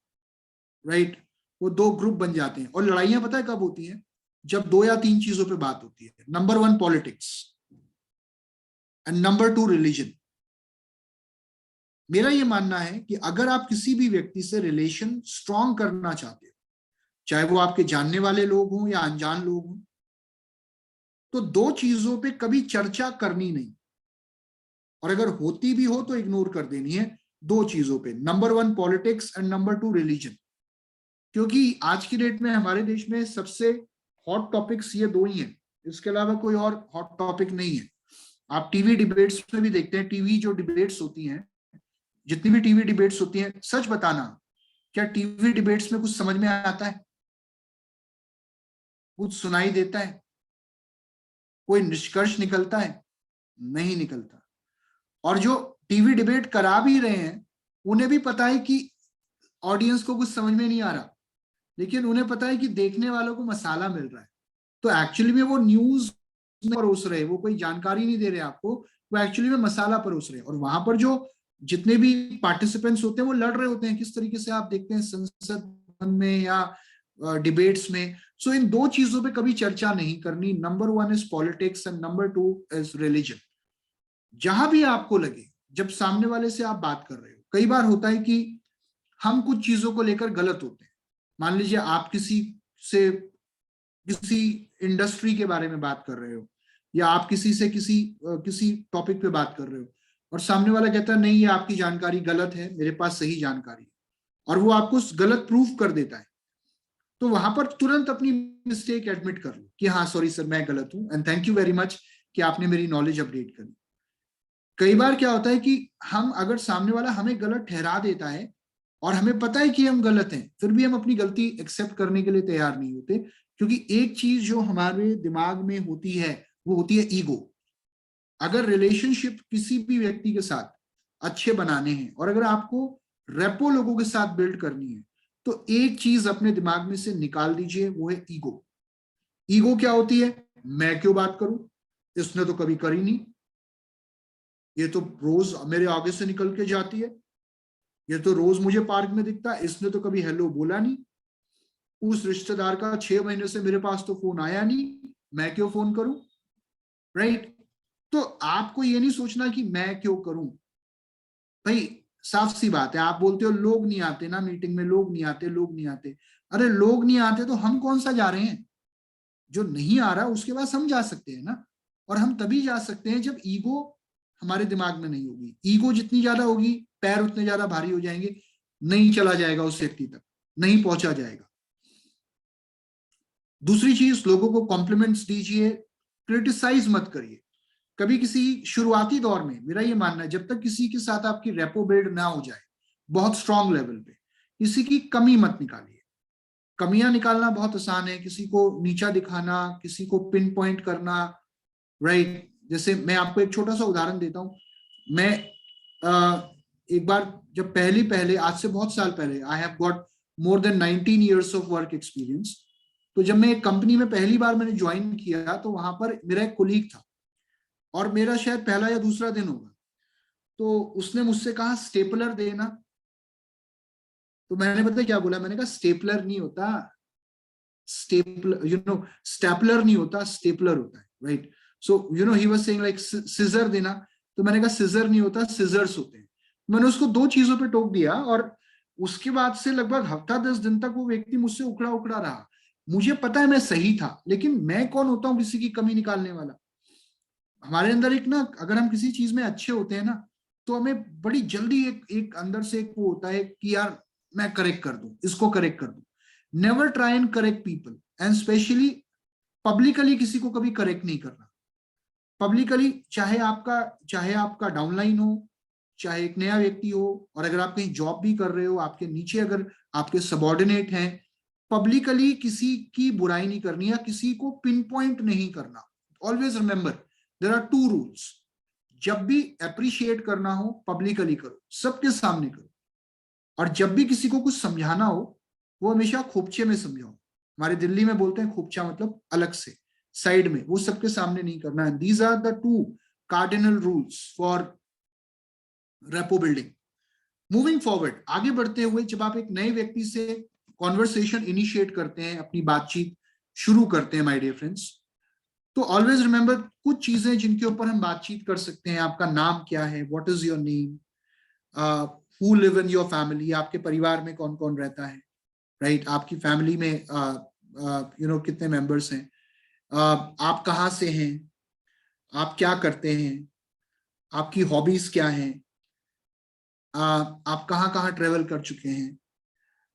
राइट। वो दो ग्रुप बन जाते हैं और लड़ाइयां पता है कब होती हैं? जब दो या तीन चीजों पे बात होती है। Number 1 politics and number 2 religion. मेरा ये मानना है कि अगर आप किसी भी व्यक्ति से रिलेशन स्ट्रॉन्ग करना चाहते हो, चाहे वो आपके जानने वाले लोग हों या अनजान लोग हों, तो दो चीजों पे कभी चर्चा करनी नहीं, और अगर होती भी हो तो इग्नोर कर देनी है। दो चीजों पे, number 1 politics and number 2 religion. क्योंकि आज की डेट में हमारे देश में सबसे हॉट टॉपिक्स ये दो ही हैं, इसके अलावा कोई और हॉट टॉपिक नहीं है। आप टीवी डिबेट्स में भी देखते हैं, टीवी जो डिबेट्स होती हैं, जितनी भी टीवी डिबेट्स होती हैं, सच बताना क्या टीवी डिबेट्स में कुछ समझ में आता है? कुछ सुनाई देता है? कोई निष्कर्ष निकलता है? नहीं निकलता। और जो टीवी डिबेट करा भी रहे हैं उन्हें भी पता है कि ऑडियंस को कुछ समझ में नहीं आ रहा, लेकिन उन्हें पता है कि देखने वालों को मसाला मिल रहा है। तो एक्चुअली में वो न्यूज परोस रहे, वो कोई जानकारी नहीं दे रहे आपको, वो एक्चुअली में मसाला परोस रहे। और वहां पर जो जितने भी पार्टिसिपेंट्स होते हैं वो लड़ रहे होते हैं। किस तरीके से आप देखते हैं संसद भवन में या डिबेट्स में। सो इन दो चीजों पे कभी चर्चा नहीं करनी। Number 1 is politics and number 2 is religion. जहां भी आपको लगे, जब सामने वाले से आप बात कर रहे हो, कई बार होता है कि हम कुछ चीजों को लेकर गलत होते हैं। मान लीजिए आप किसी इंडस्ट्री के बारे में बात कर रहे हो, या आप किसी से किसी टॉपिक पे बात कर रहे हो, और सामने वाला कहता है नहीं ये आपकी जानकारी गलत है, मेरे पास सही जानकारी है, और वो आपको गलत प्रूफ कर देता है। तो वहां पर तुरंत अपनी मिस्टेक एडमिट कर लो कि हाँ सॉरी सर मैं गलत हूं, and thank you very much कि आपने मेरी नॉलेज अपडेट करी। कई बार क्या होता है कि हम, अगर सामने वाला हमें गलत ठहरा देता है और हमें पता है कि हम गलत हैं, फिर भी हम अपनी गलती एक्सेप्ट करने के लिए तैयार नहीं होते। क्योंकि एक चीज जो हमारे दिमाग में होती है वो होती है ईगो। अगर रिलेशनशिप किसी भी व्यक्ति के साथ अच्छे बनाने हैं और अगर आपको रेपो लोगों के साथ बिल्ड करनी है, तो एक चीज अपने दिमाग में से निकाल दीजिए, वो है ईगो। ईगो क्या होती है? मैं क्यों बात करूं, इसने तो कभी करी नहीं, ये तो रोज मेरे आगे से निकल के जाती है, ये तो रोज मुझे पार्क में दिखता है, इसने तो कभी हेलो बोला नहीं, उस रिश्तेदार का 6 महीने से मेरे पास तो फोन आया नहीं, मैं क्यों फोन करूं, राइट। तो आपको ये नहीं सोचना कि मैं क्यों करूं। भाई साफ सी बात है, आप बोलते हो लोग नहीं आते ना मीटिंग में, लोग नहीं आते, लोग नहीं आते। अरे लोग नहीं आते तो हम कौन सा जा रहे हैं? जो नहीं आ रहा उसके पास हम जा सकते हैं ना। और हम तभी जा सकते हैं जब ईगो हमारे दिमाग में नहीं होगी। ईगो जितनी ज्यादा होगी, पैर उतने ज्यादा भारी हो जाएंगे, नहीं चला जाएगा उस व्यक्ति तक, नहीं पहुंचा जाएगा। दूसरी चीज, लोगों को कॉम्प्लीमेंट्स दीजिए, क्रिटिसाइज मत करिए। कभी किसी शुरुआती दौर में मेरा ये मानना है, जब तक किसी के साथ आपकी रेपो बिल्ड ना हो जाए बहुत स्ट्रांग लेवल पे, किसी की कमी मत निकालिए। कमियां निकालना बहुत आसान है, किसी को नीचा दिखाना, किसी को पिन पॉइंट करना, राइट। जैसे मैं आपको एक छोटा सा उदाहरण देता हूं। मैं एक बार जब पहले आज से बहुत साल पहले, I have got more than 19 years of work experience. तो जब मैं एक कंपनी में पहली बार मैंने ज्वाइन किया तो वहां पर मेरा एक कोलीग था और मेरा शायद पहला या दूसरा दिन होगा। तो उसने मुझसे कहा स्टेपलर देना। तो मैंने पता क्या बोला? मैंने कहा स्टेपलर नहीं होता, स्टेपलर नहीं होता, स्टेपलर होता है, right. So you know he was saying like scissor देना, तो मैंने कहा सिजर नहीं होता, सिजर्स होते हैं। मैंने उसको 2 चीजों पे टोक दिया, और उसके बाद से लगभग हफ्ता 10 दिन तक वो व्यक्ति मुझसे उखड़ा उखड़ा रहा। मुझे पता है मैं सही था, लेकिन मैं कौन होता हूँ किसी की कमी निकालने वाला। हमारे अंदर एक ना, अगर हम किसी चीज में अच्छे होते हैं ना, तो हमें बड़ी जल्दी एक अंदर से एक वो होता है कि यार मैं करेक्ट कर दूं, इसको करेक्ट कर दूं। Never try and correct people, and specially publicly किसी को कभी करेक्ट नहीं करना। पब्लिकली चाहे आपका डाउनलाइन हो, चाहे एक नया व्यक्ति हो, और अगर आप कहीं जॉब भी कर रहे हो, आपके नीचे अगर आपके सबॉर्डिनेट हैं, पब्लिकली किसी की बुराई नहीं करनी या किसी को पिन पॉइंट नहीं करना। Always remember there are 2 rules. जब भी अप्रिशिएट करना हो पब्लिकली करो, सबके सामने करो, और जब भी किसी को कुछ समझाना हो वो हमेशा खोपचे में समझाओ। हमारे दिल्ली में बोलते हैं खोपचा मतलब अलग से, साइड में, वो सबके सामने नहीं करना है। These are the 2 cardinal rules for rapport building. Moving forward, आगे बढ़ते हुए, जब आप एक नए व्यक्ति से कॉन्वर्सेशन इनिशिएट करते हैं, अपनी बातचीत शुरू करते हैं माय डियर फ्रेंड्स, तो ऑलवेज रिमेंबर कुछ चीजें जिनके ऊपर हम बातचीत कर सकते हैं। आपका नाम क्या है, what is your name, who live in your family, आपके परिवार में कौन कौन रहता है, राइट, आपकी फैमिली में यू नो कितने मेंबर्स हैं, आप कहाँ से हैं, आप क्या करते हैं, आपकी हॉबीज क्या हैं, आप कहाँ कहाँ ट्रेवल कर चुके हैं,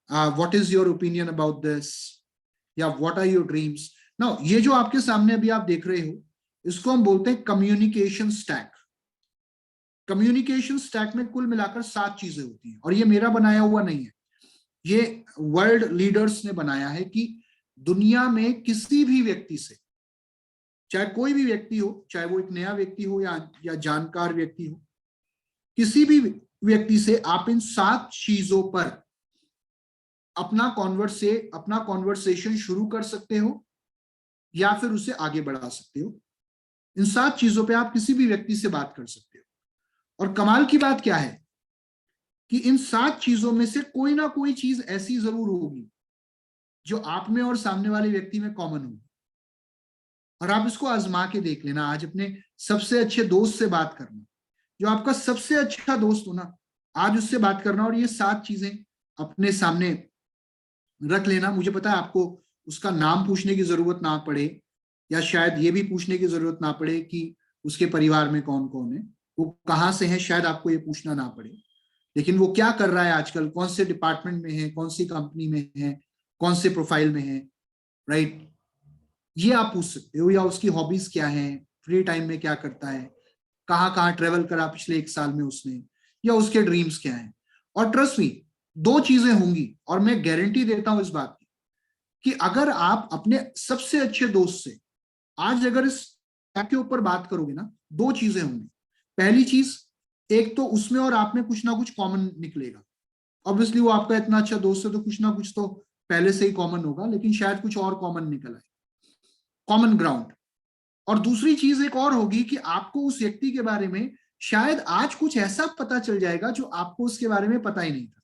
what is your opinion about this, या what are your dreams. Now ये जो आपके सामने अभी आप देख रहे हो, इसको हम बोलते हैं कम्युनिकेशन स्टैक। कम्युनिकेशन स्टैक में कुल मिलाकर 7 चीजें होती हैं, और ये मेरा बनाया हुआ नहीं है, ये वर्ल्ड लीडर्स ने बनाया है कि दुनिया में किसी भी व्यक्ति से, चाहे कोई भी व्यक्ति हो, चाहे वो एक नया व्यक्ति हो या जानकार व्यक्ति हो, किसी भी व्यक्ति से आप इन 7 चीजों पर अपना कॉन्वर्सेशन शुरू कर सकते हो या फिर उसे आगे बढ़ा सकते हो। इन 7 चीजों पे आप किसी भी व्यक्ति से बात कर सकते हो। और कमाल की बात क्या है कि इन 7 चीजों में से कोई ना कोई चीज ऐसी जरूर होगी जो आप में और सामने वाले व्यक्ति में कॉमन होगी। और आप इसको आजमा के देख लेना। आज अपने सबसे अच्छे दोस्त से बात करना, जो आपका सबसे अच्छा दोस्त हो ना, आज उससे बात करना और ये 7 चीजें अपने सामने रख लेना। मुझे पता है आपको उसका नाम पूछने की जरूरत ना पड़े, या शायद ये भी पूछने की जरूरत ना पड़े कि उसके परिवार में कौन कौन है, वो कहाँ से है, शायद आपको ये पूछना ना पड़े, लेकिन वो क्या कर रहा है आजकल, कौन से डिपार्टमेंट में है, कौन सी कंपनी में है, कौन से प्रोफाइल में है, राइट, ये आप पूछ सकते हो। या उसकी हॉबीज क्या है, फ्री टाइम में क्या करता है, कहाँ कहाँ ट्रेवल करा पिछले 1 साल में उसने, या उसके ड्रीम्स क्या हैं। और ट्रस्ट मी, 2 चीजें होंगी, और मैं गारंटी देता हूं इस बात की कि अगर आप अपने सबसे अच्छे दोस्त से आज अगर इस के ऊपर बात करोगे ना, 2 चीजें होंगी। पहली चीज, एक तो उसमें और आप में कुछ ना कुछ कॉमन निकलेगा। ऑब्वियसली वो आपका इतना अच्छा दोस्त है तो कुछ ना कुछ तो पहले से ही कॉमन होगा, लेकिन शायद कुछ और कॉमन निकल आए, कॉमन ग्राउंड। और दूसरी चीज एक और होगी कि आपको उस व्यक्ति के बारे में शायद आज कुछ ऐसा पता चल जाएगा जो आपको उसके बारे में पता ही नहीं था।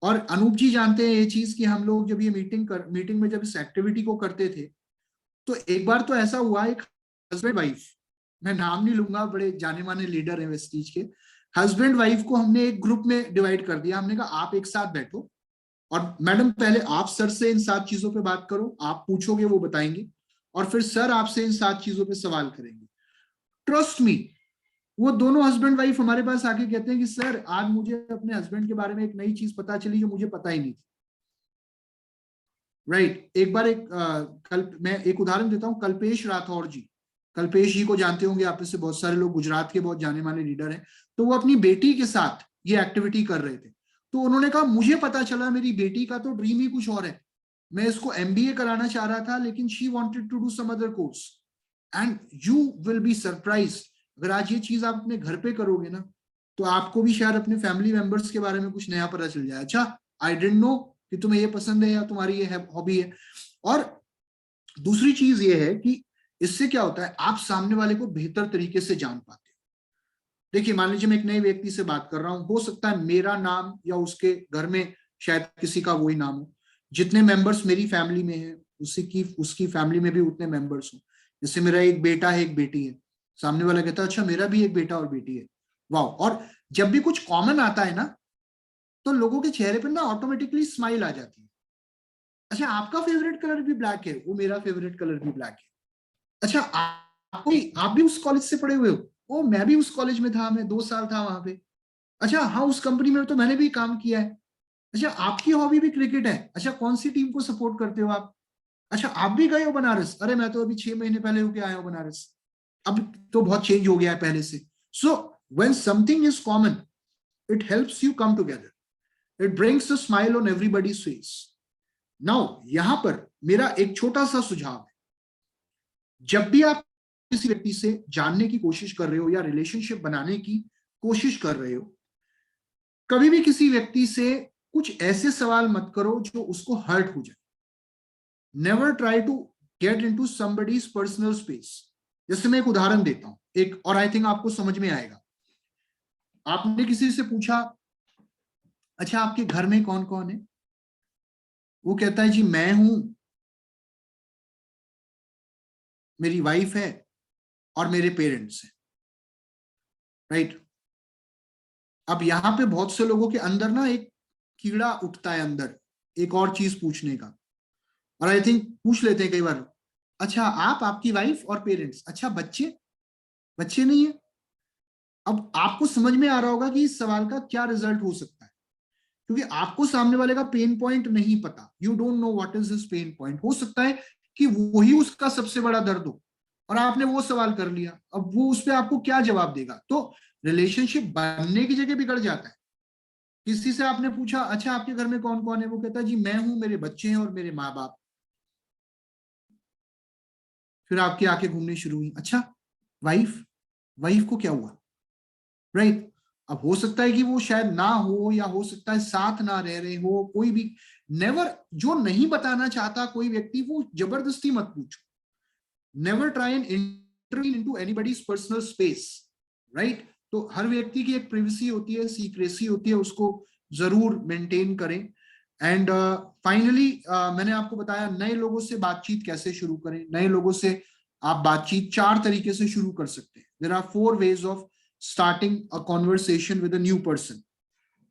और अनूप जी जानते हैं ये चीज कि हम लोग जब ये मीटिंग में जब इस एक्टिविटी को करते थे, तो एक बार तो ऐसा हुआ, एक हस्बैंड वाइफ, मैं नाम नहीं लूंगा, बड़े जाने माने लीडर हैं वेस्टीज के, हस्बैंड वाइफ को हमने एक ग्रुप में डिवाइड कर दिया। हमने कहा आप एक साथ बैठो और मैडम पहले आप सर से इन 7 चीजों पे बात करो, आप पूछोगे वो बताएंगे, और फिर सर आपसे इन 7 चीजों पे सवाल करेंगे। ट्रस्ट मी, वो दोनों हस्बैंड वाइफ हमारे पास आके कहते हैं कि सर आज मुझे अपने हस्बैंड के बारे में एक नई चीज पता चली जो मुझे पता ही नहीं थी। राइट, एक बार कल मैं एक उदाहरण देता हूँ, कल्पेश राठौर जी, कल्पेश जी को जानते होंगे आप में से बहुत सारे लोग, गुजरात के बहुत जाने माने लीडर हैं। तो वो अपनी बेटी के साथ ये एक्टिविटी कर रहे थे, तो उन्होंने कहा मुझे पता चला मेरी बेटी का तो ड्रीम ही कुछ और है, मैं इसको MBA कराना चाह रहा था, लेकिन she wanted to do some other course, and you will be surprised. अगर आज ये चीज आप अपने घर पे करोगे ना, तो आपको भी शायद अपने फैमिली मेंबर्स के बारे में कुछ नया पता चल जाए। अच्छा, आई डिडंट नो कि तुम्हें ये पसंद है या तुम्हारी ये हॉबी है। और दूसरी चीज ये है कि इससे क्या होता है, आप सामने वाले को बेहतर तरीके से जान पाते हो। देखिए, मान लीजिए मैं एक नए व्यक्ति से बात कर रहा हूं, हो सकता है मेरा नाम या उसके घर में शायद किसी का वही नाम हो, जितने मेंबर्स मेरी फैमिली में हैं उसकी फैमिली में भी उतने मेंबर्स हो, जैसे मेरा एक बेटा है, एक बेटी है, सामने वाला कहता है अच्छा मेरा भी एक बेटा और बेटी है, वाह। और जब भी कुछ कॉमन आता है ना, तो लोगों के चेहरे पर ना ऑटोमेटिकली स्माइल आ जाती है। अच्छा आपका फेवरेट कलर भी ब्लैक है, वो मेरा फेवरेट कलर भी ब्लैक है। अच्छा आप भी उस कॉलेज से पढ़े हुए हो? ओ मैं भी उस कॉलेज में था, मैं 2 साल था वहां पे। अच्छा हाँ, उस कंपनी में तो मैंने भी काम किया है। अच्छा आपकी हॉबी भी क्रिकेट है? अच्छा कौन सी टीम को सपोर्ट करते हो आप? अच्छा आप भी गए हो बनारस? अरे मैं तो अभी 6 महीने पहले होके आया हूँ बनारस। अब तो बहुत चेंज हो गया है पहले से। So when something is common, it helps you come together, it brings a smile on everybody's face. Now यहां पर मेरा एक छोटा सा सुझाव है, जब भी आप किसी व्यक्ति से जानने की कोशिश कर रहे हो या रिलेशनशिप बनाने की कोशिश कर रहे हो, कभी भी किसी व्यक्ति से कुछ ऐसे सवाल मत करो जो उसको हर्ट हो जाए। Never try to get into somebody's personal space. जैसे मैं एक उदाहरण देता हूं एक, और आई थिंक आपको समझ में आएगा। आपने किसी से पूछा अच्छा आपके घर में कौन कौन है? वो कहता है जी मैं हूं, मेरी वाइफ है और मेरे पेरेंट्स हैं, राइट। अब यहां पे बहुत से लोगों के अंदर ना एक कीड़ा उठता है अंदर एक और चीज पूछने का, और आई थिंक पूछ लेते हैं कई बार, अच्छा आप, आपकी वाइफ और पेरेंट्स, अच्छा बच्चे? बच्चे नहीं है। अब आपको समझ में आ रहा होगा कि इस सवाल का क्या रिजल्ट हो सकता है, क्योंकि आपको सामने वाले का पेन पॉइंट नहीं पता। You don't know what is his pain point. हो सकता है कि वही उसका सबसे बड़ा दर्द हो, और आपने वो सवाल कर लिया, अब वो उस पर आपको क्या जवाब देगा? तो रिलेशनशिप बनने की जगह बिगड़ जाता है। किसी से आपने पूछा अच्छा आपके घर में कौन कौन है? वो कहता है जी मैं हूं, मेरे बच्चे हैं और मेरे माँ बाप। फिर आपकी आंखें घूमनी शुरू हुई, अच्छा वाइफ? वाइफ को क्या हुआ, राइट? अब हो सकता है कि वो शायद ना हो, या हो सकता है साथ ना रह रहे हो, कोई भी। नेवर, जो नहीं बताना चाहता कोई व्यक्ति, वो जबरदस्ती मत पूछो। Never try and intervene into anybody's personal space, right. तो हर व्यक्ति की एक प्रिवेसी होती है, सीक्रेसी होती है, उसको जरूर मेंटेन करें। एंड फाइनली मैंने आपको बताया नए लोगों से बातचीत कैसे शुरू करें। नए लोगों से आप बातचीत 4 तरीके से शुरू कर सकते हैं। There are 4 ways of starting a conversation with a new person.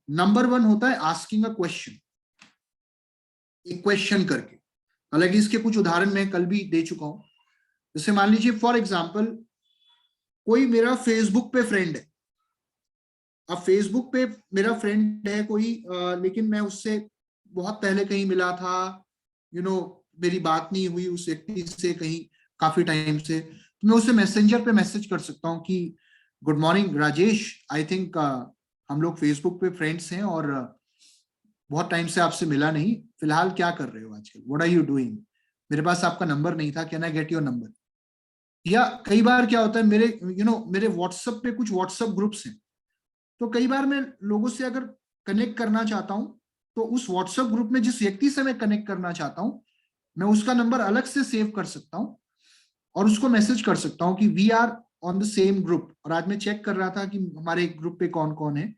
Number 1 होता है asking a question, एक क्वेश्चन करके। हालांकि इसके कुछ उदाहरण मैं कल भी दे चुका हूं। जैसे मान लीजिए फॉर एग्जांपल कोई मेरा फेसबुक पे फ्रेंड है। अब फेसबुक पे मेरा फ्रेंड है कोई, लेकिन मैं उससे बहुत पहले कहीं मिला था, मेरी बात नहीं हुई उस व्यक्ति से कहीं काफी टाइम से। तो मैं उसे मैसेंजर पे मैसेज कर सकता हूँ कि good morning Rajesh, I think हम लोग फेसबुक पे फ्रेंड्स हैं और बहुत टाइम से आपसे मिला नहीं, फिलहाल क्या कर रहे हो आजकल, व्हाट आर यू डूइंग? मेरे पास आपका नंबर नहीं था, can I get your number? या कई बार क्या होता है, मेरे व्हाट्सएप पे कुछ व्हाट्सएप ग्रुप्स हैं, तो कई बार मैं लोगों से अगर कनेक्ट करना चाहता हूं, तो उस व्हाट्सएप ग्रुप में जिस व्यक्ति से मैं कनेक्ट करना चाहता हूं, मैं उसका नंबर अलग से सेव कर सकता हूं और उसको मैसेज कर सकता हूं कि we are on the same group. और आज मैं चेक कर रहा था कि हमारे ग्रुप पे कौन कौन है,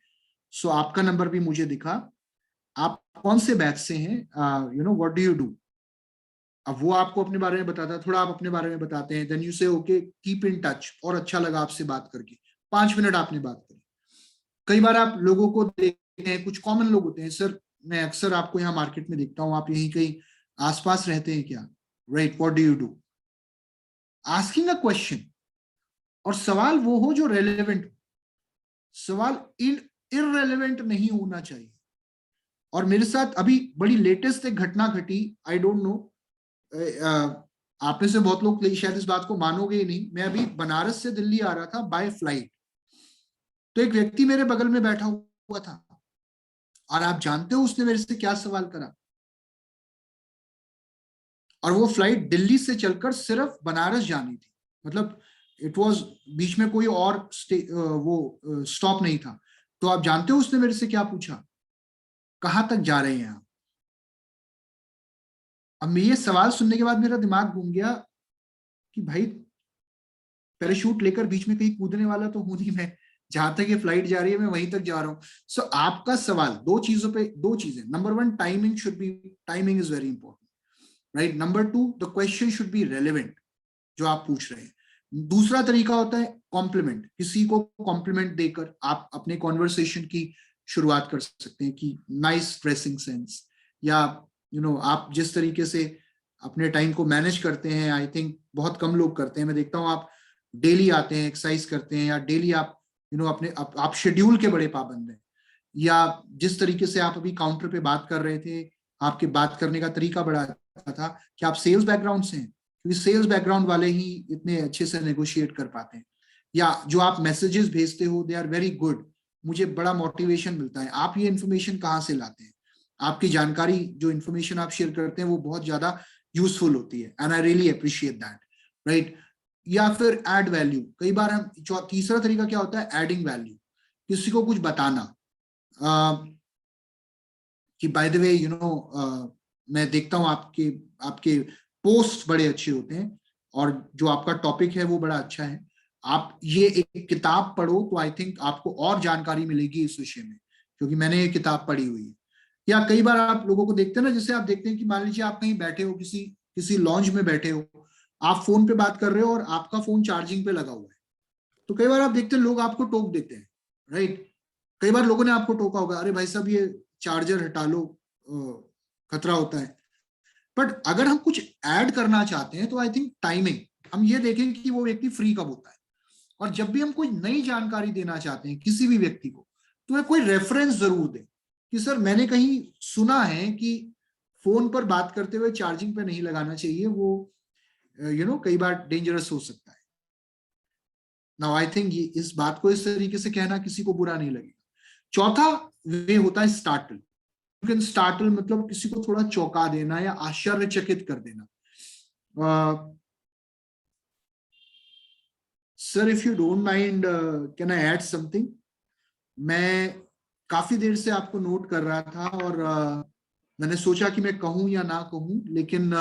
सो आपका नंबर भी मुझे दिखा, आप कौन से बैच से हैं, व्हाट डू यू डू। अब वो आपको अपने बारे में बताता है, थोड़ा आप अपने बारे में बताते हैं, देन यू से ओके कीप इन टच, और अच्छा लगा आपसे बात करके, 5 मिनट आपने बात करी। कई बार आप लोगों को देखते हैं, कुछ कॉमन लोग होते हैं, सर मैं अक्सर आपको यहाँ मार्केट में देखता हूँ, आप यहीं कहीं आसपास रहते हैं क्या, right, what do you do. Asking a question, और सवाल वो हो जो रेलेवेंट हो, सवाल इररेलेवेंट नहीं होना चाहिए। और मेरे साथ अभी बड़ी लेटेस्ट एक घटना घटी, आई डोंट नो, आप में से बहुत लोग शायद इस बात को मानोगे ही नहीं। मैं अभी बनारस से दिल्ली आ रहा था बाय फ्लाइट, तो एक व्यक्ति मेरे बगल में बैठा हुआ था, और आप जानते हो उसने मेरे से क्या सवाल करा? और वो फ्लाइट दिल्ली से चलकर सिर्फ बनारस जानी थी, मतलब इट वाज, बीच में कोई और वो स्टॉप नहीं था। तो आप जानते हो उसने मेरे से क्या पूछा? कहां तक जा रहे हैं आप? अब मैं ये सवाल सुनने के बाद मेरा दिमाग घूम गया कि भाई पैराशूट लेकर बीच में कहीं कूदने वाला तो हूं नहीं मैं, जहां तक ये फ्लाइट जा रही है मैं वहीं तक जा रहा हूं। सो आपका सवाल 2 चीजों पे, 2 चीजें, number 1 timing is very important, right. Number 2 the question should be relevant. जो आप पूछ रहे हैं। दूसरा तरीका होता है कॉम्प्लीमेंट, किसी को कॉम्प्लीमेंट देकर आप अपने कॉन्वर्सेशन की शुरुआत कर सकते हैं कि नाइस ड्रेसिंग सेंस, या आप जिस तरीके से अपने टाइम को मैनेज करते हैं, आई थिंक बहुत कम लोग करते हैं। मैं देखता हूँ आप डेली आते हैं, एक्सरसाइज करते हैं, या डेली आप अपने आप शेड्यूल के बड़े पाबंद हैं, या जिस तरीके से आप अभी काउंटर पे बात कर रहे थे, आपके बात करने का तरीका बड़ा अच्छा था कि आप सेल्स बैकग्राउंड से हैं, क्योंकि सेल्स बैकग्राउंड वाले ही इतने अच्छे से नेगोशिएट कर पाते हैं। या जो आप मैसेजेस भेजते हो, दे आर वेरी गुड, मुझे बड़ा मोटिवेशन मिलता है। आप ये इन्फॉर्मेशन कहाँ से लाते हैं? आपकी जानकारी, जो इन्फॉर्मेशन आप शेयर करते हैं, वो बहुत ज्यादा यूजफुल होती है, and I really appreciate that, right. या फिर एड वैल्यू, कई बार हम तीसरा तरीका क्या होता है, एडिंग वैल्यू, किसी को कुछ बताना कि बाय द वे मैं देखता हूँ आपके पोस्ट बड़े अच्छे होते हैं, और जो आपका टॉपिक है वो बड़ा अच्छा है, आप ये एक किताब पढ़ो तो आई थिंक आपको और जानकारी मिलेगी इस विषय में, क्योंकि मैंने ये किताब पढ़ी हुई है। या कई बार आप लोगों को देखते हैं ना, जैसे आप देखते हैं कि मान लीजिए आप कहीं बैठे हो, किसी लॉन्ज में बैठे हो, आप फोन पे बात कर रहे हो और आपका फोन चार्जिंग पे लगा हुआ है, तो कई बार आप देखते हैं लोग आपको टोक देते हैं, राइट। कई बार लोगों ने आपको टोका होगा, अरे भाई साहब ये चार्जर हटा लो, खतरा होता है। बट अगर हम कुछ ऐड करना चाहते हैं तो आई थिंक टाइमिंग, हम ये देखें कि वो व्यक्ति फ्री कब होता है, और जब भी हम कोई नई जानकारी देना चाहते हैं किसी भी व्यक्ति को, तो कोई रेफरेंस जरूर दें कि सर मैंने कहीं सुना है कि फोन पर बात करते हुए चार्जिंग पे नहीं लगाना चाहिए, वो कई बार डेंजरस हो सकता है। नाउ आई थिंक इस बात को इस तरीके से कहना किसी को बुरा नहीं लगेगा। चौथा वे होता है स्टार्टल। यू कैन स्टार्टल मतलब किसी को थोड़ा चौंका देना या आश्चर्यचकित कर देना। Sir if you don't mind, can I add something? मैं काफी देर से आपको नोट कर रहा था, और मैंने सोचा कि मैं कहूं या ना कहूं, लेकिन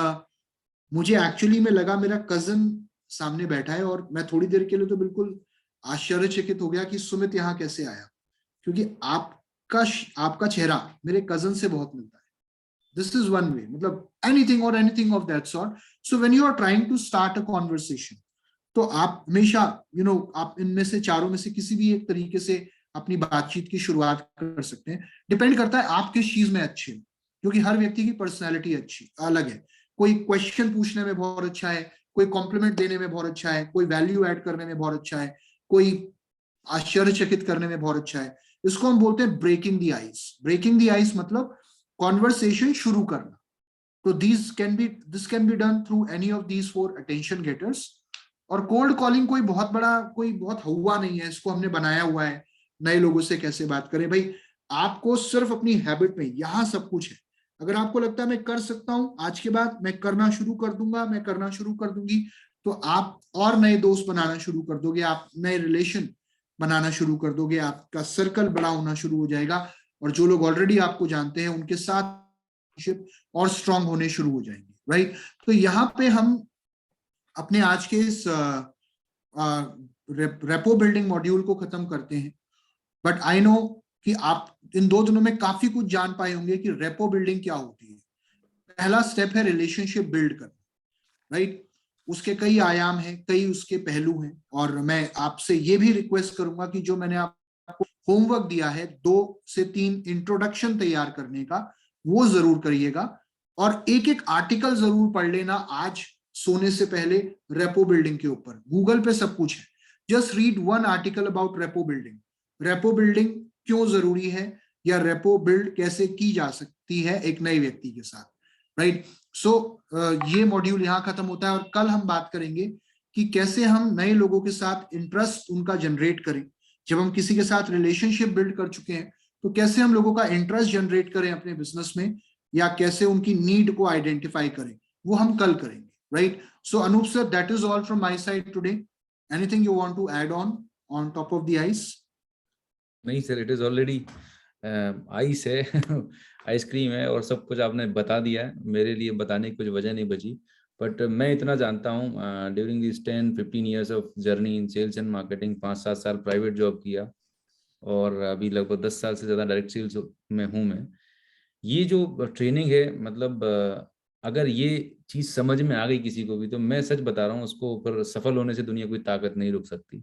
मुझे एक्चुअली में लगा मेरा कजन सामने बैठा है, और मैं थोड़ी देर के लिए तो बिल्कुल आश्चर्यचकित हो गया कि सुमित यहाँ कैसे आया, क्योंकि आपका चेहरा मेरे कजन से बहुत मिलता है। दिस इज वन वे, मतलब anything of that sort. So when you are trying to start a conversation, तो आप हमेशा आप इनमें से चारों में से किसी भी एक तरीके से अपनी बातचीत की शुरुआत कर सकते हैं। डिपेंड करता है आप किस चीज में अच्छे हैं, क्योंकि हर व्यक्ति की पर्सनैलिटी अच्छी अलग है। कोई क्वेश्चन पूछने में बहुत अच्छा है, कोई कॉम्प्लीमेंट देने में बहुत अच्छा है, कोई वैल्यू ऐड करने में बहुत अच्छा है, कोई आश्चर्यचकित करने में बहुत अच्छा है। इसको हम बोलते हैं breaking the ice. Breaking the ice मतलब कॉन्वर्सेशन शुरू करना। तो this can be done through any of these 4 attention getters. और कोल्ड कॉलिंग कोई बहुत हुआ नहीं है, इसको हमने बनाया हुआ है नए लोगों से कैसे बात करें। भाई आपको सिर्फ अपनी हैबिट में, यहाँ सब कुछ है। अगर आपको लगता है मैं कर सकता हूं, आज के बाद मैं करना शुरू कर दूंगा, मैं करना शुरू कर दूंगी, तो आप और नए दोस्त बनाना शुरू कर दोगे, आप नए रिलेशन बनाना शुरू कर दोगे, आपका सर्कल बड़ा होना शुरू हो जाएगा, और जो लोग ऑलरेडी आपको जानते हैं उनके साथ और स्ट्रांग होने शुरू हो जाएंगे, राइट। तो यहाँ पे हम अपने आज के इस रेपो बिल्डिंग मॉड्यूल को खत्म करते हैं। बट आई नो कि आप इन 2 दिनों में काफी कुछ जान पाए होंगे कि रेपो बिल्डिंग क्या होती है। पहला स्टेप है रिलेशनशिप बिल्ड करना, राइट। उसके कई आयाम हैं, कई उसके पहलू हैं, और मैं आपसे ये भी रिक्वेस्ट करूंगा कि जो मैंने आपको होमवर्क दिया है 2 से 3 इंट्रोडक्शन तैयार करने का, वो जरूर करिएगा, और एक आर्टिकल जरूर पढ़ लेना आज सोने से पहले रेपो बिल्डिंग के ऊपर। गूगल पे सब कुछ है, just read 1 article about rapport building. Rapport building क्यों जरूरी है, या रेपो बिल्ड कैसे की जा सकती है एक नए व्यक्ति के साथ, राइट। सो ये मॉड्यूल यहाँ खत्म होता है, और कल हम बात करेंगे कि कैसे हम नए लोगों के साथ इंटरेस्ट उनका जनरेट करें। जब हम किसी के साथ रिलेशनशिप बिल्ड कर चुके हैं, तो कैसे हम लोगों का इंटरेस्ट जनरेट करें अपने बिजनेस में, या कैसे उनकी नीड को आइडेंटिफाई करें, वो हम कल करेंगे, right. So Anup sir, that is all from my side today. Anything you want to add on top of the ice? नहीं sir, it is already ice है आइसक्रीम है, और सब कुछ आपने बता दिया है। मेरे लिए बताने की कुछ वजह नहीं बची। बट मैं इतना जानता हूँ, during this 10-15 years of journey in sales and marketing, 5-7 साल प्राइवेट जॉब किया, और अभी लगभग 10 साल से ज़्यादा डायरेक्ट सेल्स में हूँ मैं। ये जो ट्रेनिंग है, मतलब अगर ये चीज समझ में आ गई किसी को भी, तो मैं सच बता रहा हूँ, उसको फिर सफल होने से दुनिया कोई ताकत नहीं रोक सकती,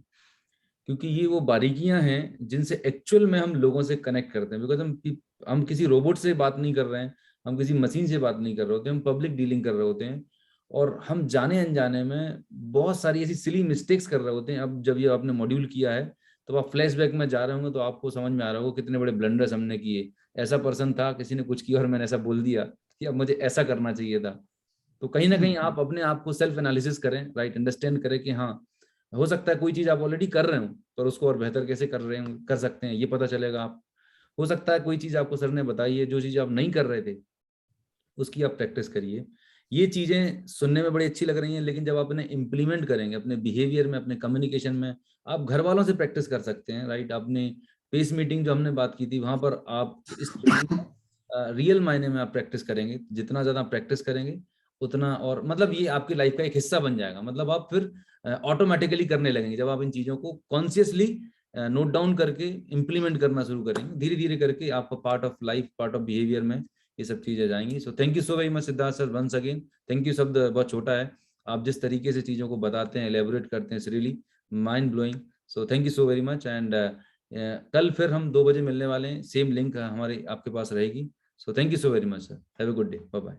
क्योंकि ये वो बारीकियां हैं जिनसे एक्चुअल में हम लोगों से कनेक्ट करते हैं। बिकॉज हम किसी रोबोट से बात नहीं कर रहे हैं, हम किसी मशीन से बात नहीं कर रहे होते, हम पब्लिक डीलिंग कर रहे होते हैं, और हम जाने अनजाने में बहुत सारी ऐसी सिली मिस्टेक्स कर रहे होते हैं। अब जब ये आपने मॉड्यूल किया है तो आप फ्लैशबैक में जा रहे होंगे, तो आपको समझ में आ रहा होगा कितने बड़े ब्लंडर्स हमने किए। ऐसा पर्सन था, किसी ने कुछ किया और मैंने ऐसा बोल दिया कि अब मुझे ऐसा करना चाहिए था। तो कहीं ना कहीं आप अपने आप को सेल्फ एनालिसिस करें, राइट, अंडरस्टैंड करें कि हाँ, हो सकता है कोई चीज आप ऑलरेडी कर रहे हो, पर उसको और बेहतर कैसे कर रहे हो, कर सकते हैं, ये पता चलेगा आप। हो सकता है कोई चीज आपको सर ने बताई है, जो चीज आप नहीं कर रहे थे, उसकी आप प्रैक्टिस करिए। ये चीजें सुनने में बड़ी अच्छी लग रही हैं, लेकिन जब आप इन्हें इम्प्लीमेंट करेंगे अपने बिहेवियर में, अपने कम्युनिकेशन में, आप घर वालों से प्रैक्टिस कर सकते हैं, राइट। आपने पेस मीटिंग जो हमने बात की थी, वहां पर आप इस रियल मायने में आप प्रैक्टिस करेंगे। जितना ज्यादा प्रैक्टिस करेंगे उतना, और मतलब ये आपकी लाइफ का एक हिस्सा बन जाएगा। मतलब आप फिर ऑटोमेटिकली करने लगेंगे जब आप इन चीजों को कॉन्शियसली नोट डाउन करके इम्प्लीमेंट करना शुरू करेंगे। धीरे धीरे करके आपका part of life, part of behaviour में ये सब चीजें जाएंगी। So thank you so very much Siddharth sir, once again thank you. शब्द बहुत छोटा है, आप जिस तरीके से चीजों को बताते हैं, एलेबोरेट करते हैं, it's really mind blowing. So thank you so very much. And कल फिर हम 2 बजे मिलने वाले हैं, सेम लिंक हमारे आपके पास रहेगी। So thank you so very much sir, have a good day, bye bye.